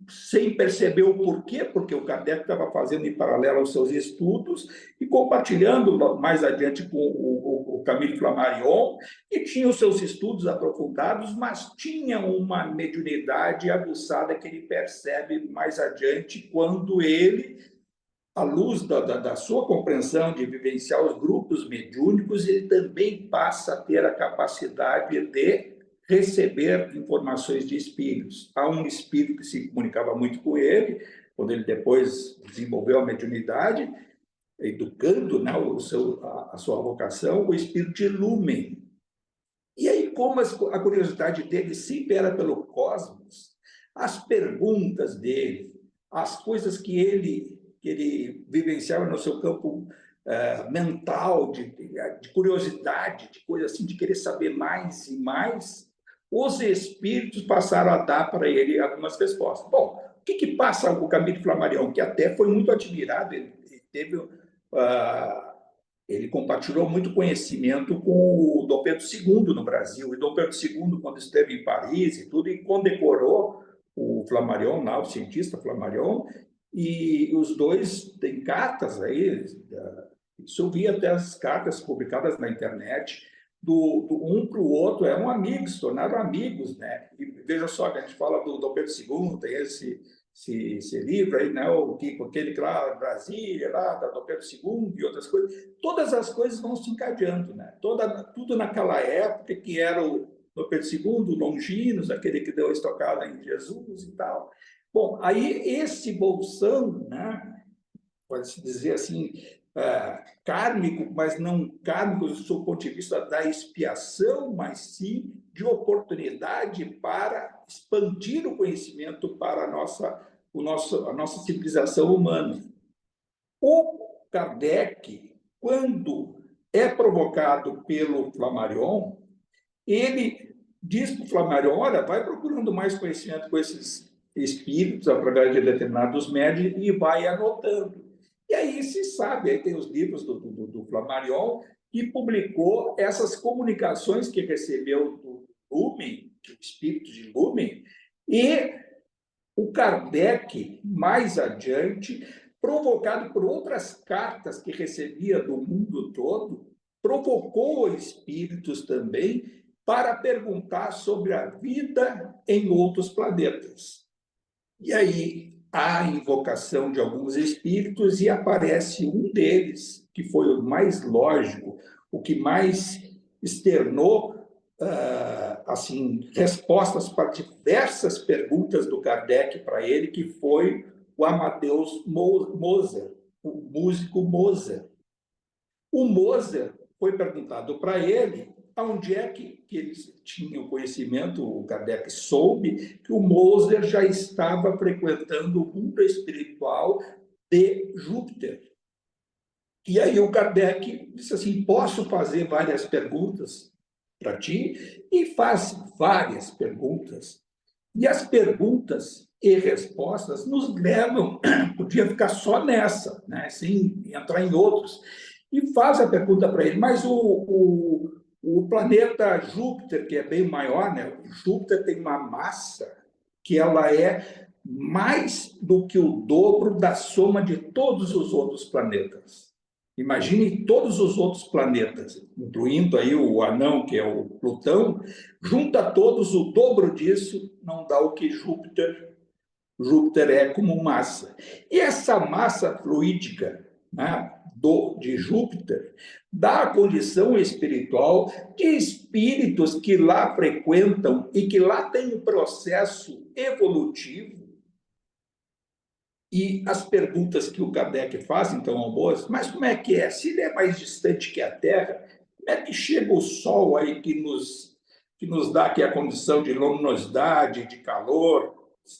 sem perceber o porquê, porque o Kardec estava fazendo em paralelo aos seus estudos e compartilhando mais adiante com o Camille Flammarion, e tinha os seus estudos aprofundados, mas tinha uma mediunidade aguçada que ele percebe mais adiante quando ele à luz da sua compreensão de vivenciar os grupos mediúnicos, ele também passa a ter a capacidade de receber informações de espíritos. Há um espírito que se comunicava muito com ele, quando ele depois desenvolveu a mediunidade, educando, né, a sua vocação, o espírito de Lumen. E aí, como a curiosidade dele sempre era pelo cosmos, as perguntas dele, as coisas que ele vivenciava no seu campo mental, de curiosidade, de coisa assim, de querer saber mais e mais, os espíritos passaram a dar para ele algumas respostas. Bom, o que passa o Camilo Flammarion, que até foi muito admirado, ele teve... ele compartilhou muito conhecimento com o Dom Pedro II no Brasil. E Dom Pedro II, quando esteve em Paris e tudo, e condecorou o Flammarion, lá, o cientista Flammarion, e os dois têm cartas aí, isso eu vi até as cartas publicadas na internet, do um para o outro, eram amigos, se tornaram amigos, né? E veja só, que a gente fala do Dom Pedro II, tem esse livro aí, né, aquele lá, Brasília, lá, da Dom Pedro II e outras coisas, todas as coisas vão se encadeando, né? Tudo naquela época que era o Dom Pedro II, Longinos, aquele que deu a estocada em Jesus e tal. Bom, aí esse bolsão, né, pode-se dizer assim, kármico, mas não kármico do seu ponto de vista da expiação, mas sim de oportunidade para expandir o conhecimento para a nossa civilização humana. O Kardec, quando é provocado pelo Flammarion, ele diz para o Flammarion, olha, vai procurando mais conhecimento com esses espíritos, através de determinados médios, e vai anotando. E aí se sabe, aí tem os livros do Flammarion, que publicou essas comunicações que recebeu do Lumen, do espírito de Lumen, e o Kardec, mais adiante, provocado por outras cartas que recebia do mundo todo, provocou espíritos também para perguntar sobre a vida em outros planetas. E aí há a invocação de alguns espíritos e aparece um deles, que foi o mais lógico, o que mais externou assim, respostas para diversas perguntas do Kardec para ele, que foi o Amadeus Mozart, o músico Mozart. O Mozart foi perguntado para ele onde é que eles tinham conhecimento, o Kardec soube que o Mozart já estava frequentando o mundo espiritual de Júpiter. E aí o Kardec disse assim, posso fazer várias perguntas para ti? E faz várias perguntas. E as perguntas e respostas nos levam, podia ficar só nessa, né, sem entrar em outros. E faz a pergunta para ele, mas o planeta Júpiter, que é bem maior, né, Júpiter tem uma massa que ela é mais do que o dobro da soma de todos os outros planetas. Imagine todos os outros planetas, incluindo aí o anão, que é o Plutão, junta todos, o dobro disso não dá o que Júpiter é como massa. E essa massa fluídica, né, de Júpiter dá a condição espiritual de espíritos que lá frequentam e que lá tem um processo evolutivo. E as perguntas que o Kardec faz, então, ao Mozart, mas como é que é? Se ele é mais distante que a Terra, como é que chega o Sol aí que nos dá aqui a condição de luminosidade, de calor?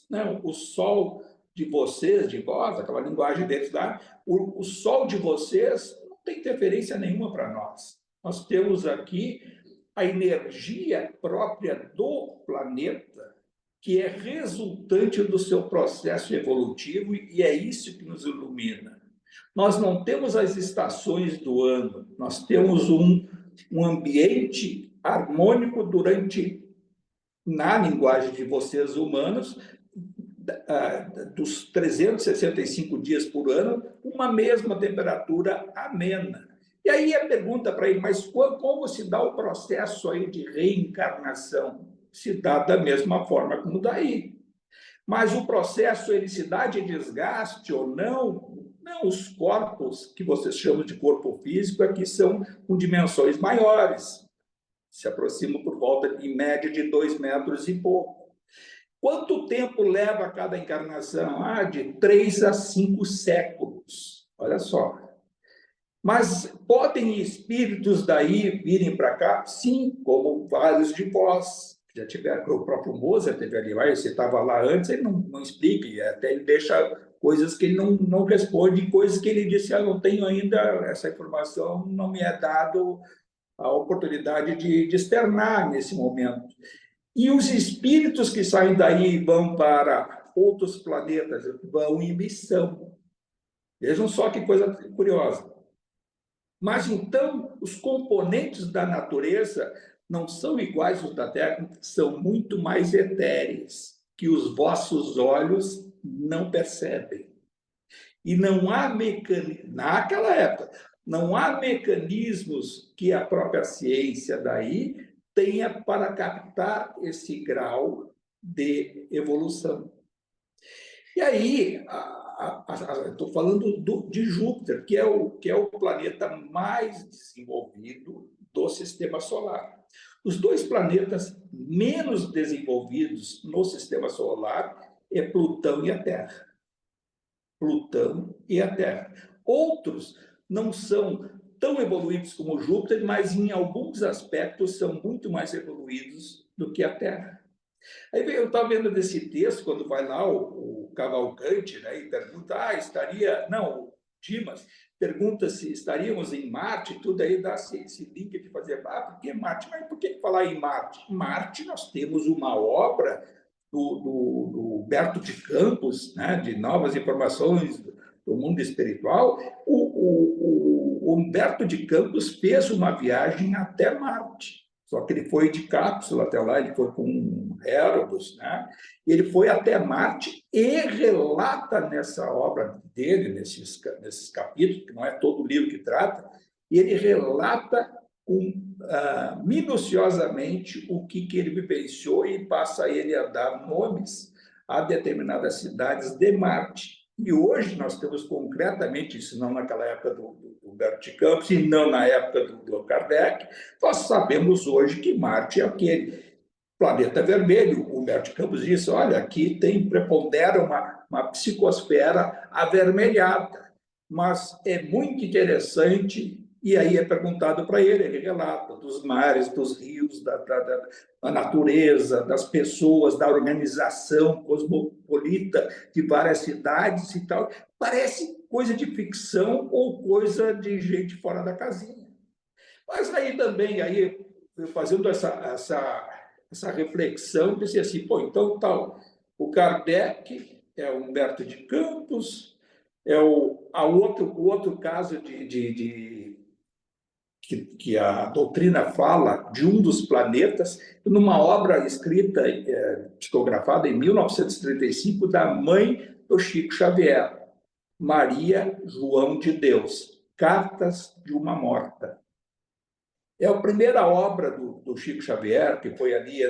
Não, o Sol de vocês, de vós, aquela linguagem deles lá, o Sol de vocês não tem interferência nenhuma para nós. Nós temos aqui a energia própria do planeta, que é resultante do seu processo evolutivo, e é isso que nos ilumina. Nós não temos as estações do ano, nós temos um ambiente harmônico durante, na linguagem de vocês humanos, dos 365 dias por ano, uma mesma temperatura amena. E aí a pergunta para ele, mas como se dá o processo aí de reencarnação? Se dá da mesma forma como daí. Mas o processo, ele se dá de desgaste ou não? Não, os corpos que vocês chamam de corpo físico aqui são com dimensões maiores, se aproximam por volta, em média, de 2 metros e pouco. Quanto tempo leva cada encarnação? De 3 a 5 séculos. Olha só. Mas podem espíritos daí virem para cá? Sim, como vários de vós. Já tiveram, o próprio Mozart teve ali, você estava lá antes, ele não explica, até ele deixa coisas que ele não responde, coisas que ele disse, não tenho ainda essa informação, não me é dado a oportunidade de externar nesse momento. E os espíritos que saem daí e vão para outros planetas, vão em missão. Vejam só que coisa curiosa. Mas, então, os componentes da natureza não são iguais aos da Terra, são muito mais etéreos, que os vossos olhos não percebem. E não há mecanismos, naquela época, não há mecanismos que a própria ciência daí tenha para captar esse grau de evolução. E aí, estou falando de Júpiter, que é o planeta mais desenvolvido do Sistema Solar. Os 2 planetas menos desenvolvidos no Sistema Solar é Plutão e a Terra. Plutão e a Terra. Outros não são tão evoluídos como Júpiter, mas em alguns aspectos são muito mais evoluídos do que a Terra. Aí eu estava vendo desse texto, quando vai lá o Cavalcante, né, e pergunta, estaria... Não, o Dimas pergunta se estaríamos em Marte, tudo aí dá esse link de fazer, por que Marte? Mas por que falar em Marte? Marte, nós temos uma obra do Humberto de Campos, né, de Novas Informações do Mundo Espiritual. O Humberto de Campos fez uma viagem até Marte. Só que ele foi de cápsula até lá, ele foi com aerobus, né? Ele foi até Marte e relata nessa obra dele, nesses capítulos, que não é todo o livro que trata, e ele relata minuciosamente o que ele vivenciou e passa ele a dar nomes a determinadas cidades de Marte. E hoje nós temos concretamente isso, não naquela época do Humberto de Campos e não na época do Kardec, nós sabemos hoje que Marte é aquele planeta vermelho. O Humberto de Campos disse, olha, aqui prepondera uma psicosfera avermelhada, mas é muito interessante. E aí é perguntado para ele relata dos mares, dos rios, da natureza, das pessoas, da organização cosmopolita de várias cidades e tal. Parece coisa de ficção ou coisa de gente fora da casinha. Mas aí também, eu fazendo essa reflexão, disse assim, então tal, o Kardec é o Humberto de Campos, é o outro caso que a doutrina fala de um dos planetas, numa obra escrita, psicografada em 1935, da mãe do Chico Xavier, Maria João de Deus, Cartas de uma Morta. É a primeira obra do Chico Xavier, que foi ali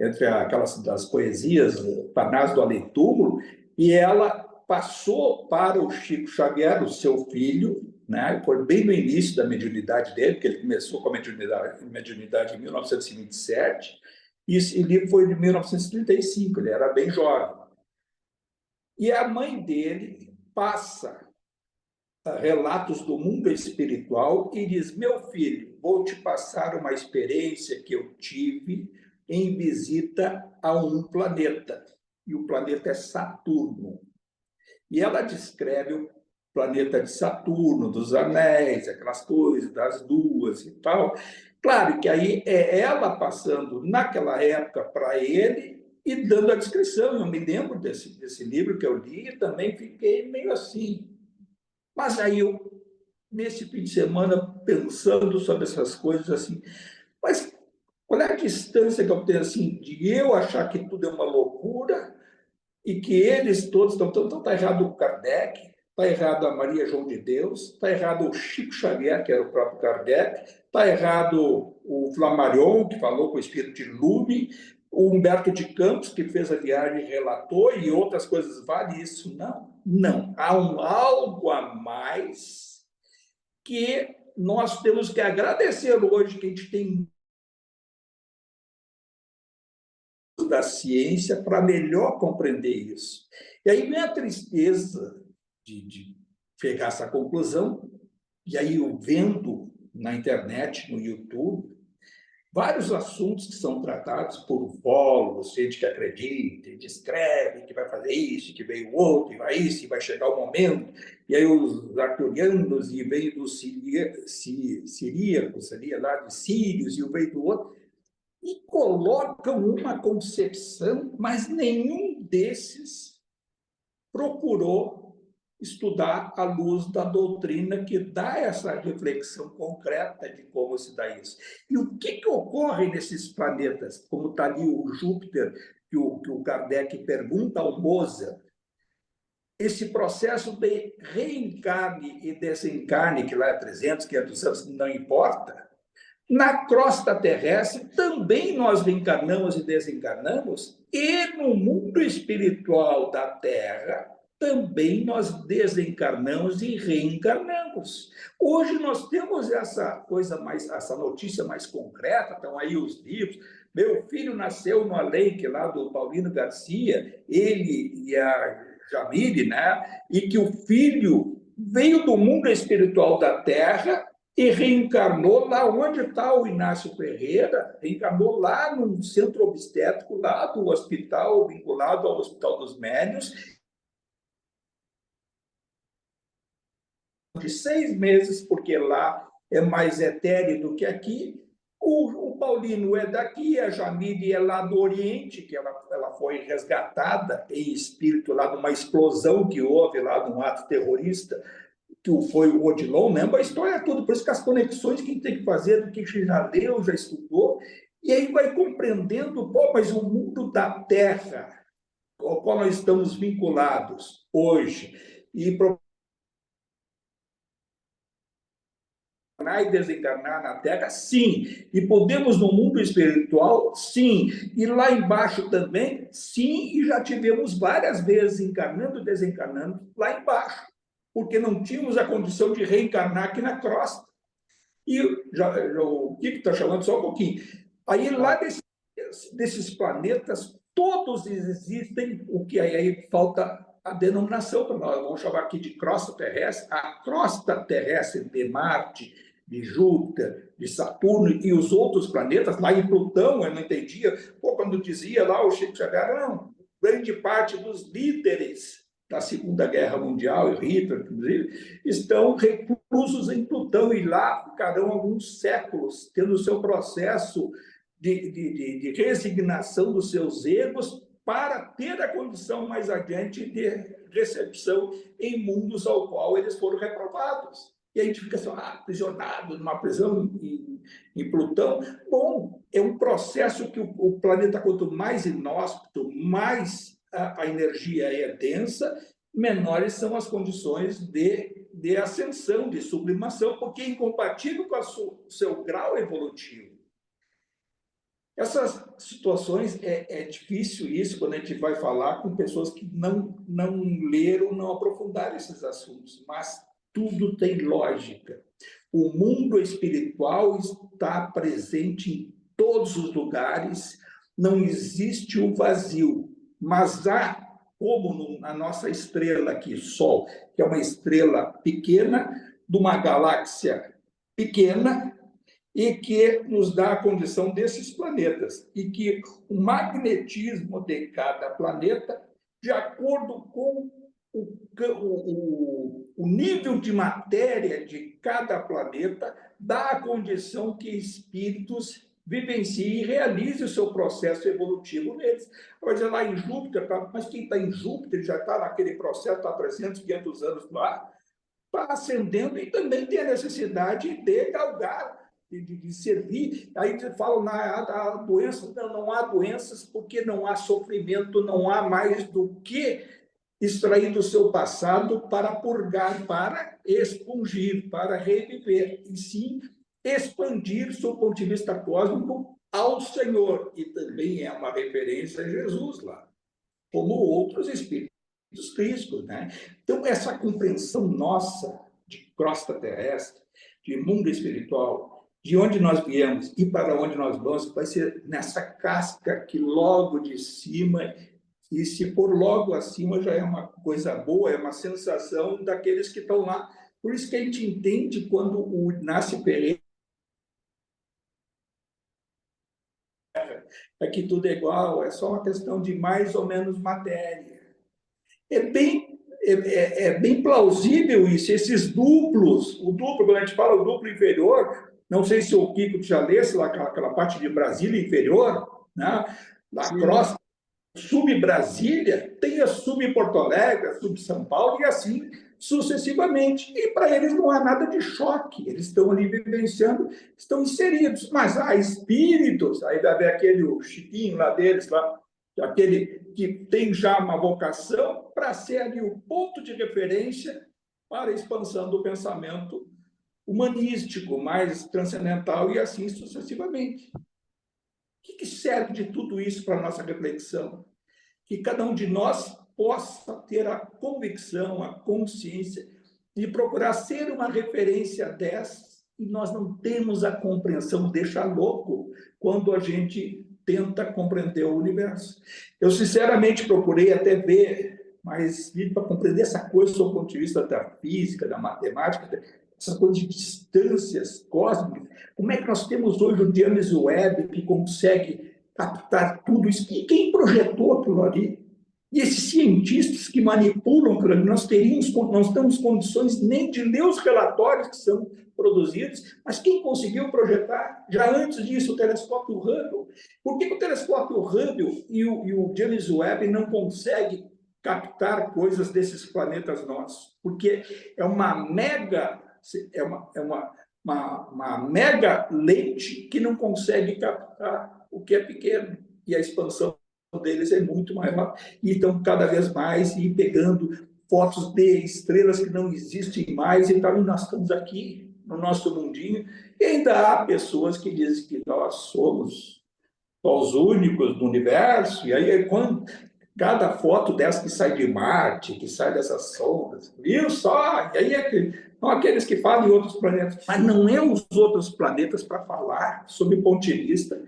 entre aquelas das poesias, Panás do Além-Túmulo, e ela passou para o Chico Xavier, o seu filho, né? Foi bem no início da mediunidade dele, porque ele começou com a mediunidade em 1927, e esse livro foi de 1935, ele era bem jovem. E a mãe dele passa relatos do mundo espiritual e diz, meu filho, vou te passar uma experiência que eu tive em visita a um planeta, e o planeta é Saturno. E ela descreve o planeta de Saturno, dos anéis, aquelas coisas, das luas e tal. Claro que aí é ela passando naquela época para ele e dando a descrição. Eu me lembro desse livro que eu li e também fiquei meio assim. Mas aí eu, nesse fim de semana, pensando sobre essas coisas assim, mas qual é a distância que eu tenho assim, de eu achar que tudo é uma loucura e que eles todos estão... Então está errado o Kardec, está errado a Maria João de Deus, está errado o Chico Xavier, que era o próprio Kardec, está errado o Flammarion, que falou com o espírito de Lume, o Humberto de Campos, que fez a viagem, relatou, e outras coisas, vale isso? Não, não. Há algo a mais que nós temos que agradecer hoje, que a gente tem da ciência para melhor compreender isso. E aí vem a tristeza de chegar a essa conclusão, e aí eu vendo na internet, no YouTube, vários assuntos que são tratados por ufólogos, gente que acredita, descreve que vai fazer isso, que veio outro, e vai isso, e vai chegar o momento, e aí os arturianos, e veio dos siríacos, ali lá de Sírios, e o veio do outro, e colocam uma concepção, mas nenhum desses procurou estudar à luz da doutrina que dá essa reflexão concreta de como se dá isso. E o que ocorre nesses planetas? Como está ali o Júpiter, que o Kardec pergunta ao Mozart, esse processo de reencarne e desencarne, que lá é 300, 500 anos, não importa, na crosta terrestre também nós reencarnamos e desencarnamos, e no mundo espiritual da Terra também nós desencarnamos e reencarnamos. Hoje nós temos essa coisa mais, essa notícia mais concreta, estão aí os livros. Meu filho nasceu no além, que lá do Paulino Garcia, ele e a Jamile, né? E que o filho veio do mundo espiritual da Terra e reencarnou lá onde está o Inácio Ferreira, reencarnou lá no centro obstétrico, lá do hospital, vinculado ao Hospital dos Médiuns, de 6 meses, porque lá é mais etéreo do que aqui. O Paulino é daqui, a Jamile é lá do Oriente, que ela foi resgatada em espírito lá de uma explosão que houve lá, de um ato terrorista, que foi o Odilon, lembra a história toda, por isso que as conexões que a gente tem que fazer, do que já leu, já estudou, e aí vai compreendendo, pô, mas o mundo da Terra, ao qual nós estamos vinculados hoje, e desencarnar na Terra, sim. E podemos no mundo espiritual, sim. E lá embaixo também, sim. E já tivemos várias vezes encarnando e desencarnando lá embaixo, porque não tínhamos a condição de reencarnar aqui na crosta. E o Kiko está chamando só um pouquinho. Aí lá desses planetas, todos existem, o que aí falta a denominação para nós, vamos chamar aqui de crosta terrestre, a crosta terrestre de Marte, de Júpiter, de Saturno e os outros planetas, lá em Plutão, eu não entendia, quando dizia lá o Chico Xavier, não, grande parte dos líderes da Segunda Guerra Mundial, e Hitler, inclusive, estão reclusos em Plutão e lá ficarão alguns séculos, tendo o seu processo de resignação dos seus erros para ter a condição mais adiante de recepção em mundos ao qual eles foram reprovados. E a gente fica assim, aprisionado numa prisão em Plutão. Bom, é um processo que o planeta, quanto mais inóspito, mais a energia é densa, menores são as condições de ascensão, de sublimação, porque é incompatível com o seu grau evolutivo. Essas situações, é difícil isso quando a gente vai falar com pessoas que não leram, não aprofundaram esses assuntos, mas tudo tem lógica. O mundo espiritual está presente em todos os lugares, não existe o vazio, mas há, como na nossa estrela aqui, Sol, que é uma estrela pequena, de uma galáxia pequena, e que nos dá a condição desses planetas, e que o magnetismo de cada planeta, de acordo com o nível de matéria de cada planeta, dá a condição que espíritos vivenciem e realizem o seu processo evolutivo neles. Vai dizer, lá em Júpiter, mas quem está em Júpiter já está naquele processo, está há 300, 500 anos lá, está ascendendo e também tem a necessidade de galgar, de servir. Aí falam na doença, não há doenças porque não há sofrimento, não há mais do que extrair do seu passado para purgar, para expungir, para reviver. E sim, expandir seu ponto de vista cósmico ao Senhor. E também é uma referência a Jesus lá, como outros espíritos crísticos, né? Então, essa compreensão nossa de crosta terrestre, de mundo espiritual, de onde nós viemos e para onde nós vamos, vai ser nessa casca que logo de cima, e se for logo acima já é uma coisa boa, é uma sensação daqueles que estão lá. Por isso que a gente entende quando o Inácio Pereira é que tudo é igual, é só uma questão de mais ou menos matéria. É bem plausível isso, esses duplos, o duplo, quando a gente fala o duplo inferior, não sei se o Kiko já lesse lá aquela parte de Brasília inferior, né? Da Sim, crosta, sub-Brasília, tem a sub-Porto Alegre, a sub-São Paulo e assim sucessivamente. E para eles não há nada de choque, eles estão ali vivenciando, estão inseridos. Mas há espíritos, aí vai ver aquele o Chiquinho lá deles, lá, aquele que tem já uma vocação para ser ali o ponto de referência para a expansão do pensamento humanístico, mais transcendental e assim sucessivamente. O que serve de tudo isso para a nossa reflexão? Que cada um de nós possa ter a convicção, a consciência de procurar ser uma referência dessas, e nós não temos a compreensão, deixa louco, quando a gente tenta compreender o universo. Eu, sinceramente, procurei até ver, mas para compreender essa coisa do ponto de vista da física, da matemática, essa coisa de distâncias cósmicas, como é que nós temos hoje o James Webb que consegue captar tudo isso? E quem projetou aquilo ali? E esses cientistas que manipulam aquilo ali, nós não temos condições nem de ler os relatórios que são produzidos, mas quem conseguiu projetar, já antes disso, o telescópio Hubble? Por que o telescópio Hubble e o James Webb não conseguem captar coisas desses planetas nossos? Porque é uma mega mega lente que não consegue captar o que é pequeno, e a expansão deles é muito maior, e estão cada vez mais e pegando fotos de estrelas que não existem mais, e nós estamos aqui no nosso mundinho, e ainda há pessoas que dizem que nós somos os únicos do universo, e aí quando cada foto dessa que sai de Marte, que sai dessas sondas, viu só? E aí são aqueles que falam em outros planetas, mas não é os outros planetas para falar sob o ponto de vista.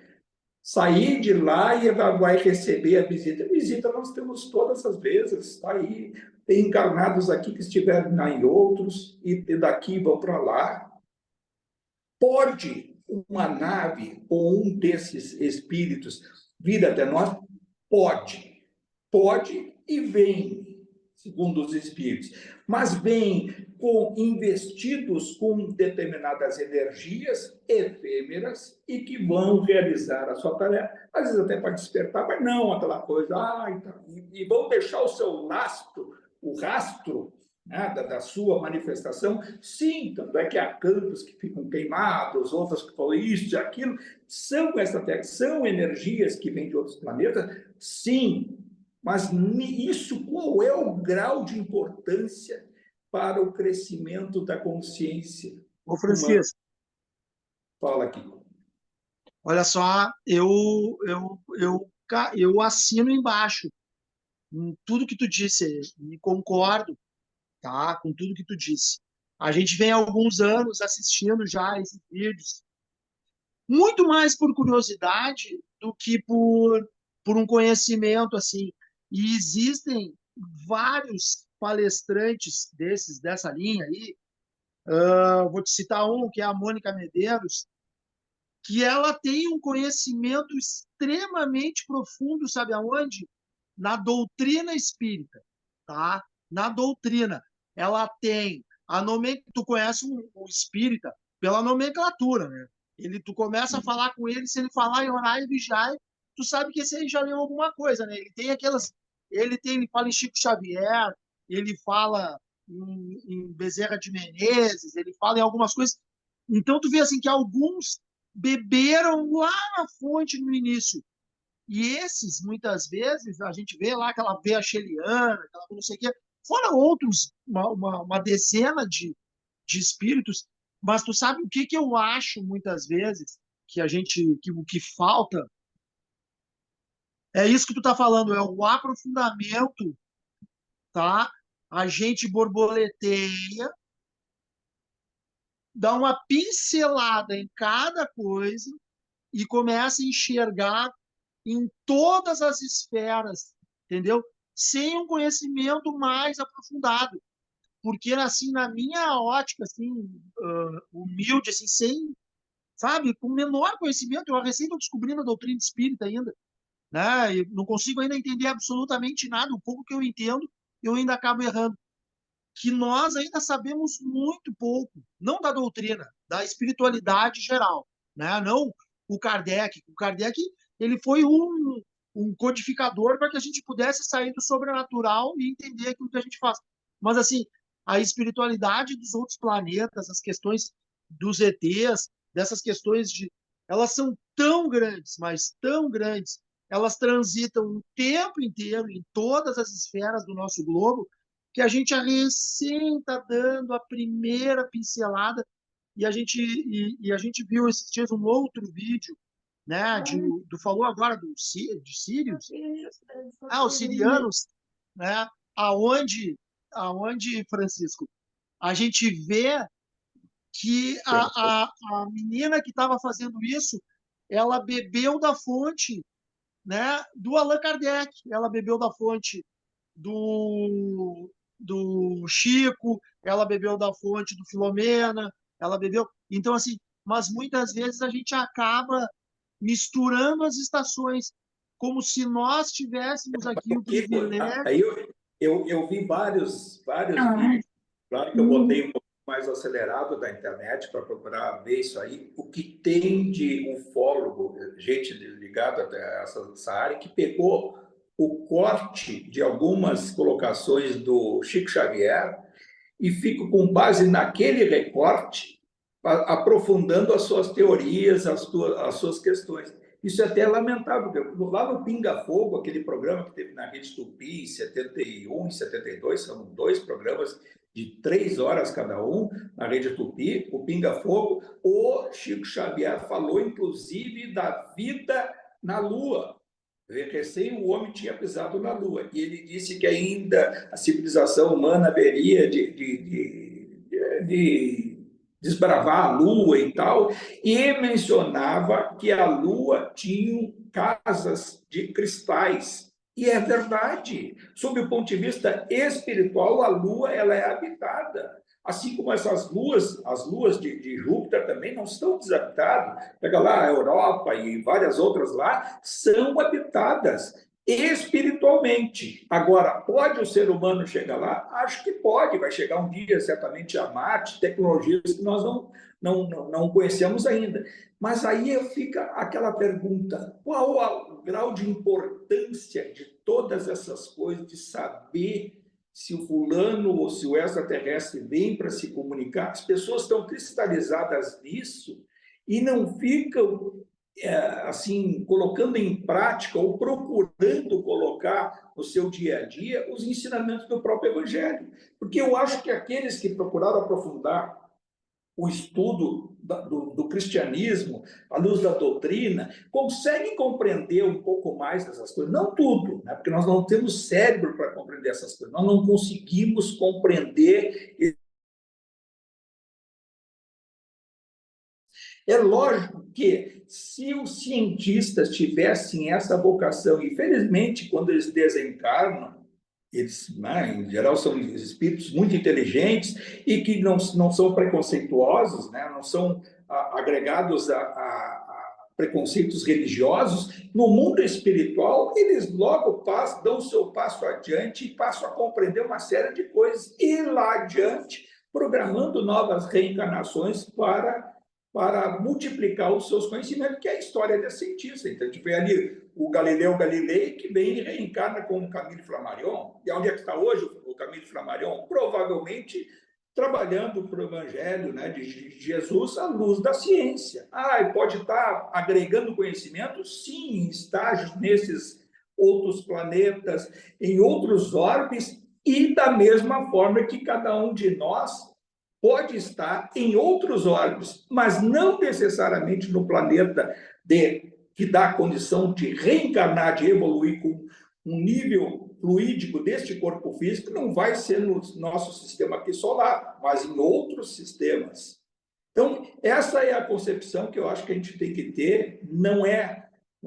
Sair de lá e vai receber a visita. A visita nós temos todas as vezes, está aí. Tem encarnados aqui que estiveram em outros, e daqui vão para lá. Pode uma nave ou um desses espíritos vir até nós? Pode. Pode e vem, segundo os espíritos, mas vem investidos com determinadas energias efêmeras e que vão realizar a sua tarefa, às vezes até para despertar, mas não aquela coisa, e vão deixar o seu lastro, o rastro, né, da sua manifestação. Sim, tanto é que há campos que ficam queimados, outros que falam isso e aquilo, são energias que vêm de outros planetas, sim. Mas isso, qual é o grau de importância para o crescimento da consciência ô humana? Francisco, Fala aqui. olha só, eu assino embaixo em tudo que tu disse e concordo, tá, com tudo que tu disse. A gente vem há alguns anos assistindo já esses vídeos, muito mais por curiosidade do que por um conhecimento assim. E existem vários palestrantes dessa linha aí. Vou te citar um, que é a Mônica Medeiros, que ela tem um conhecimento extremamente profundo, sabe aonde? Na doutrina espírita, tá? Na doutrina. Ela tem a nomenclatura. Tu conhece o espírita pela nomenclatura, né? Tu começa a falar com ele, se ele falar em horário vigiar, tu sabe que esse aí já leu alguma coisa, né? Ele fala em Chico Xavier, ele fala em Bezerra de Menezes, ele fala em algumas coisas. Então tu vê assim que alguns beberam lá na fonte no início. E esses, muitas vezes, a gente vê lá aquela veia sheliana, aquela não sei o quê, fora outros, uma dezena de espíritos Mas tu sabe o que que eu acho muitas vezes que o que falta é isso que tu tá falando, é o aprofundamento, tá? A gente borboleteia, dá uma pincelada em cada coisa e começa a enxergar em todas as esferas, entendeu? Sem um conhecimento mais aprofundado. Porque, assim, na minha ótica, assim, humilde, assim, sem, sabe, com menor conhecimento, eu recém estou descobrindo a doutrina espírita ainda, né? Eu não consigo ainda entender absolutamente nada, o pouco que eu entendo, eu ainda acabo errando. Que nós ainda sabemos muito pouco, não da doutrina, da espiritualidade geral, né? Não o Kardec. O Kardec ele foi um codificador para que a gente pudesse sair do sobrenatural e entender aquilo que a gente faz. Mas, assim, a espiritualidade dos outros planetas, as questões dos ETs, dessas questões de... Elas são tão grandes, mas tão grandes, elas transitam o tempo inteiro em todas as esferas do nosso globo, que a gente recém está dando a primeira pincelada e a gente viu esses dias um outro vídeo, né? Tu falou agora de Sírios? Os sirianos, né? Aonde, aonde, Francisco, a gente vê que a menina que estava fazendo isso, ela bebeu da fonte, né, do Allan Kardec, ela bebeu da fonte do Chico, ela bebeu da fonte do Filomena, ela bebeu. Então, assim, mas muitas vezes a gente acaba misturando as estações, como se nós tivéssemos aqui o Porque privilégio. aí eu vi vários vídeos, claro que eu botei um pouco mais acelerado da internet para procurar ver isso aí, o que tem de ufólogo, gente ligada a essa área, que pegou o corte de algumas colocações do Chico Xavier e fico com base naquele recorte, aprofundando as suas teorias, as suas questões. Isso é até lamentável, porque lá no Pinga Fogo, aquele programa que teve na Rede Tupi, em 71 e 72, são 2 programas de 3 horas cada um, na Rede Tupi, o Pinga Fogo, o Chico Xavier falou, inclusive, da vida na Lua. Recém o homem tinha pisado na Lua. E ele disse que ainda a civilização humana haveria de desbravar a Lua e tal, e mencionava que a Lua tinha casas de cristais. E é verdade. Sob o ponto de vista espiritual, a Lua ela é habitada. Assim como essas luas, as luas de Júpiter também não estão desabitadas. Pega lá a Europa e várias outras lá, são habitadas espiritualmente. Agora, pode o ser humano chegar lá? Acho que pode, vai chegar um dia certamente a Marte, tecnologias que nós não conhecemos ainda. Mas aí fica aquela pergunta, qual o grau de importância de todas essas coisas, de saber se o fulano ou se o extraterrestre vem para se comunicar? As pessoas estão cristalizadas nisso e não ficam assim, colocando em prática ou procurando colocar no seu dia a dia os ensinamentos do próprio Evangelho. Porque eu acho que aqueles que procuraram aprofundar o estudo do cristianismo, à luz da doutrina, conseguem compreender um pouco mais dessas coisas. Não tudo, né? Porque nós não temos cérebro para compreender essas coisas. Nós não conseguimos compreender. É lógico que, se os cientistas tivessem essa vocação, infelizmente, quando eles desencarnam, eles, né, em geral, são espíritos muito inteligentes e que não são preconceituosos, né, não são agregados a preconceitos religiosos. No mundo espiritual, eles logo dão o seu passo adiante e passam a compreender uma série de coisas e lá adiante, programando novas reencarnações para multiplicar os seus conhecimentos, que é a história da cientista. Então, a gente vê ali o Galileu Galilei, que vem e reencarna com o Camille Flammarion. E onde é que está hoje o Camille Flammarion? Provavelmente trabalhando para o Evangelho, né, de Jesus à luz da ciência. E pode estar agregando conhecimento? Sim, em estágios nesses outros planetas, em outros orbes, e da mesma forma que cada um de nós pode estar em outros órbitos, mas não necessariamente no planeta que dá a condição de reencarnar, de evoluir com um nível fluídico deste corpo físico, não vai ser no nosso sistema aqui solar, mas em outros sistemas. Então, essa é a concepção que eu acho que a gente tem que ter, não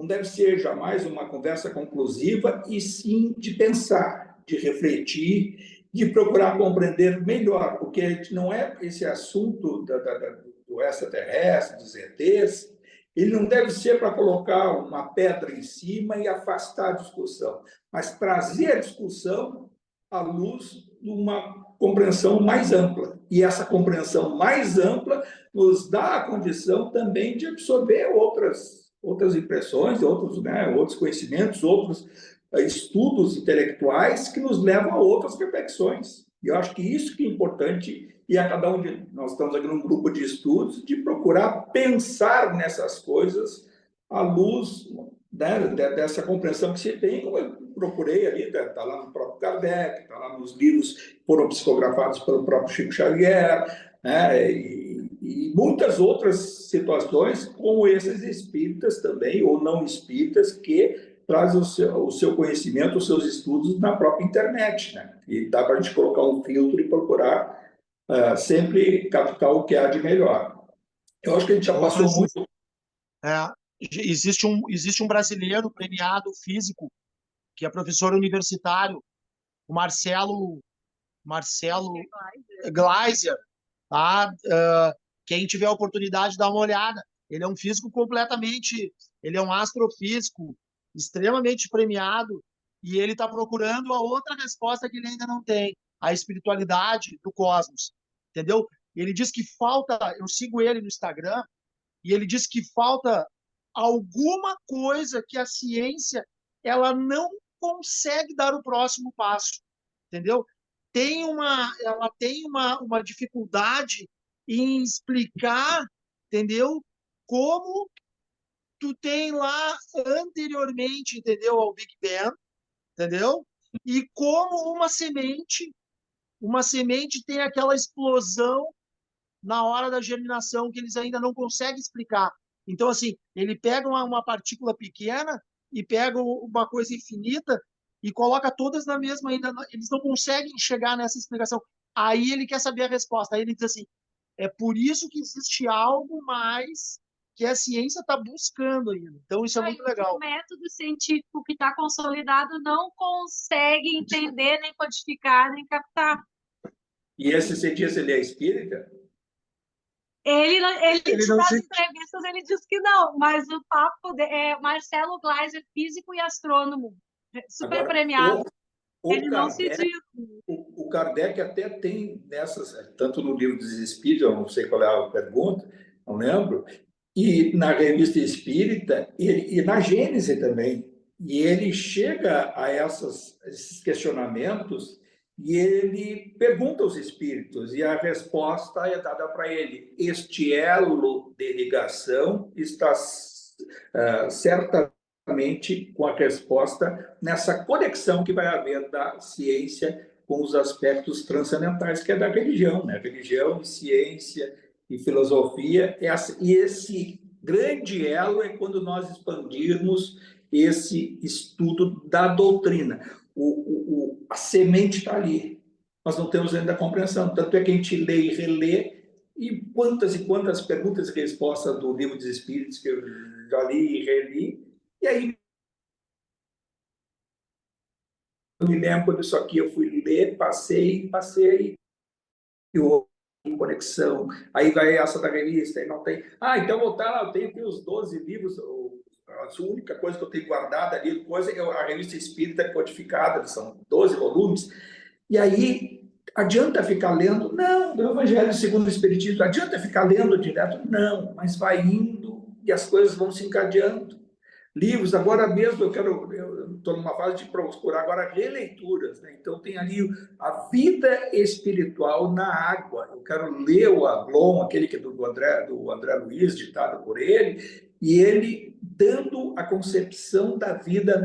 deve ser jamais uma conversa conclusiva, e sim de pensar, de refletir, de procurar compreender melhor, porque não é esse assunto do extraterrestre, dos ETs, ele não deve ser para colocar uma pedra em cima e afastar a discussão, mas trazer a discussão à luz de uma compreensão mais ampla. E essa compreensão mais ampla nos dá a condição também de absorver outras impressões, outros conhecimentos, outros estudos intelectuais que nos levam a outras reflexões. E eu acho que isso que é importante, e a cada um de nós estamos aqui num grupo de estudos, de procurar pensar nessas coisas à luz, né, dessa compreensão que se tem, como eu procurei ali, está lá no próprio Kardec, está lá nos livros que foram psicografados pelo próprio Chico Xavier, né, e muitas outras situações, como esses espíritas também, ou não espíritas, que trazem o seu conhecimento, os seus estudos na própria internet, né? E dá para a gente colocar um filtro e procurar sempre captar o que há de melhor. Eu acho que a gente já passou muito... Existe um brasileiro premiado físico, que é professor universitário, o Marcelo Gleiser, tá? Quem tiver a oportunidade de dar uma olhada. Ele é um físico ele é um astrofísico extremamente premiado, e ele está procurando a outra resposta que ele ainda não tem, a espiritualidade do cosmos, entendeu? Ele diz que falta, eu sigo ele no Instagram, e ele diz que falta alguma coisa que a ciência ela não consegue dar o próximo passo, entendeu? Ela tem uma dificuldade em explicar, entendeu? Como tu tem lá anteriormente, entendeu, ao Big Bang, entendeu? E como uma semente tem aquela explosão na hora da germinação que eles ainda não conseguem explicar. Então, assim, ele pega uma partícula pequena e pega uma coisa infinita e coloca todas na mesma, eles não conseguem chegar nessa explicação. Aí ele quer saber a resposta. Aí ele diz assim, é por isso que existe algo mais que a ciência está buscando ainda. Então, isso é muito legal. O método científico que está consolidado não consegue entender, nem codificar, nem captar. E esse cientista, ele é espírita? Ele nas entrevistas ele diz que não, mas o papo é Marcelo Gleiser, físico e astrônomo, super Agora, premiado. Ele Kardec, não se diz. O Kardec até tem nessas, tanto no livro dos Espíritos, eu não sei qual é a pergunta, não lembro, e na Revista Espírita, e na Gênese também. E ele chega a esses questionamentos e ele pergunta aos espíritos, e a resposta é dada para ele. Este elo de ligação está certamente com a resposta nessa conexão que vai haver da ciência com os aspectos transcendentais, que é da religião, né? Religião e ciência e filosofia, e esse grande elo é quando nós expandirmos esse estudo da doutrina. A semente está ali, nós não temos ainda a compreensão, tanto é que a gente lê e relê, e quantas perguntas e respostas do Livro dos Espíritos que eu já li e reli, e aí eu me lembro disso aqui, eu fui ler, passei, e o em conexão, aí vai essa da revista, aí não tem. Então vou estar lá, eu tenho aqui os 12 livros, a única coisa que eu tenho guardada ali, é a revista Espírita codificada, são 12 volumes, e aí adianta ficar lendo? Não, do Evangelho segundo o Espiritismo, adianta ficar lendo direto? Não, mas vai indo e as coisas vão se encadeando. Livros, agora mesmo eu estou numa fase de procurar agora releituras, né? Então tem ali a vida espiritual na água. Eu quero ler o Aglon, aquele que é do André Luiz, ditado por ele, e ele dando a concepção da vida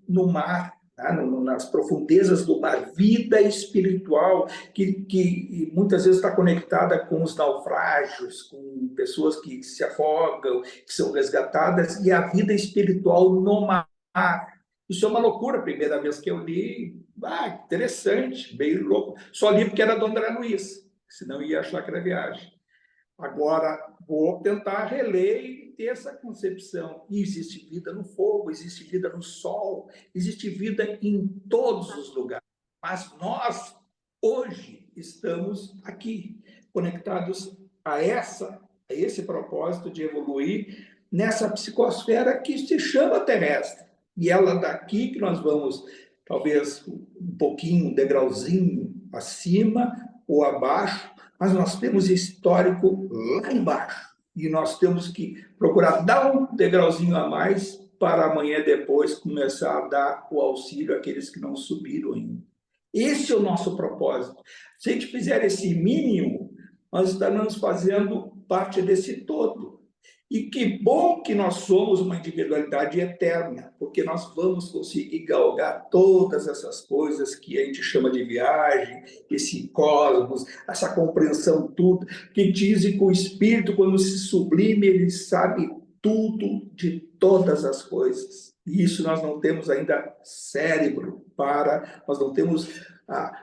no mar, tá? Nas profundezas de uma vida espiritual que muitas vezes está conectada com os naufrágios, com pessoas que se afogam, que são resgatadas, e a vida espiritual no mar. Isso é uma loucura. A primeira vez que eu li, interessante, meio louco. Só li porque era do André Luiz, senão ia achar que era viagem. Agora, vou tentar reler e ter essa concepção. E existe vida no fogo, existe vida no sol, existe vida em todos os lugares. Mas nós, hoje, estamos aqui, conectados a esse propósito de evoluir nessa psicosfera que se chama terrestre. E ela daqui que nós vamos, talvez, um pouquinho, um degrauzinho acima ou abaixo, mas nós temos histórico lá embaixo. E nós temos que procurar dar um degrauzinho a mais para amanhã depois começar a dar o auxílio àqueles que não subiram ainda. Esse é o nosso propósito. Se a gente fizer esse mínimo, nós estaremos fazendo parte desse todo. E que bom que nós somos uma individualidade eterna, porque nós vamos conseguir galgar todas essas coisas que a gente chama de viagem, esse cosmos, essa compreensão tudo, que dizem que o espírito, quando se sublime, ele sabe tudo de todas as coisas. E isso nós não temos ainda cérebro para, nós não temos,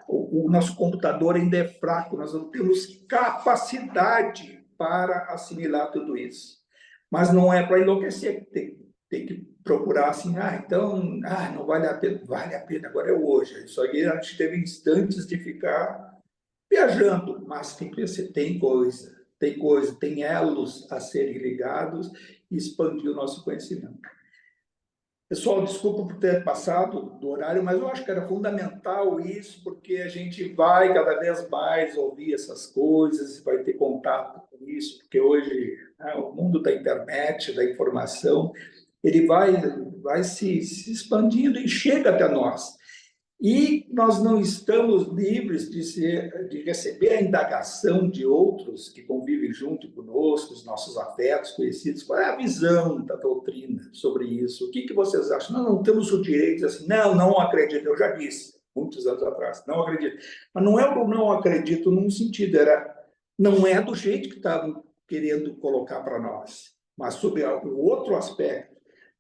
o nosso computador ainda é fraco, nós não temos capacidade para assimilar tudo isso. Mas não é para enlouquecer, tem que procurar assim, então, não vale a pena, agora é hoje. Isso aqui a gente teve instantes de ficar viajando, mas tem coisa, tem elos a serem ligados e expandir o nosso conhecimento. Pessoal, desculpa por ter passado do horário, mas eu acho que era fundamental isso, porque a gente vai cada vez mais ouvir essas coisas, vai ter contato com isso, porque hoje o mundo da internet, da informação, ele vai se expandindo e chega até nós. E nós não estamos livres de receber a indagação de outros que convivem junto conosco, os nossos afetos, conhecidos. Qual é a visão da doutrina sobre isso? O que vocês acham? Nós não temos o direito de dizer assim, não acredito. Eu já disse, muitos anos atrás, não acredito. Mas não é o não acredito num sentido, não é do jeito que estavam querendo colocar para nós. Mas sobre o outro aspecto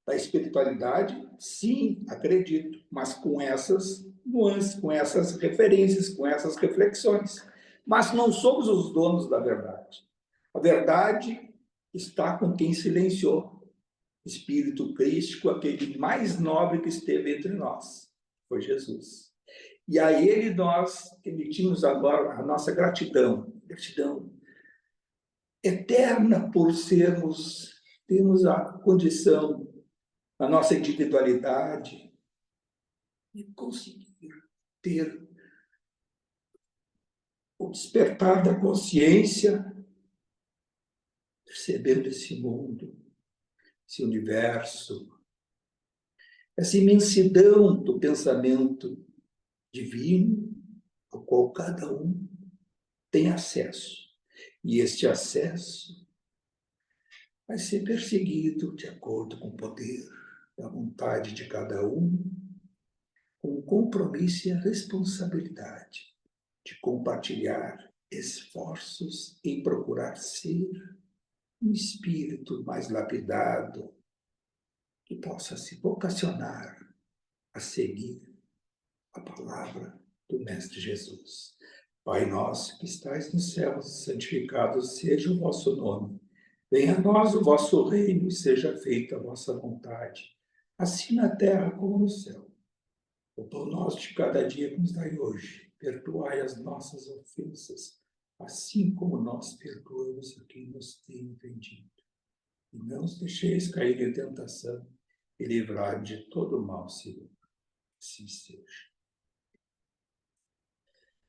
da espiritualidade, sim, acredito, mas com essas nuances, com essas referências, com essas reflexões. Mas não somos os donos da verdade. A verdade está com quem silenciou. Espírito crístico, aquele mais nobre que esteve entre nós, foi Jesus. E a ele nós emitimos agora a nossa gratidão eterna por termos a condição, a nossa individualidade, e conseguir ter o despertar da consciência, percebendo esse mundo, esse universo, essa imensidão do pensamento divino, ao qual cada um tem acesso. E este acesso vai ser perseguido de acordo com o poder, da vontade de cada um, com o compromisso e a responsabilidade de compartilhar esforços em procurar ser um espírito mais lapidado, que possa se vocacionar a seguir a palavra do Mestre Jesus. Pai nosso que estais nos céus, santificado seja o vosso nome. Venha a nós o vosso reino e seja feita a vossa vontade, assim na terra como no céu. O pão nosso de cada dia que nos dai hoje. Perdoai as nossas ofensas, assim como nós perdoamos a quem nos tem ofendido. E não os deixeis cair em tentação, e livrai de todo mal, Senhor. Assim seja.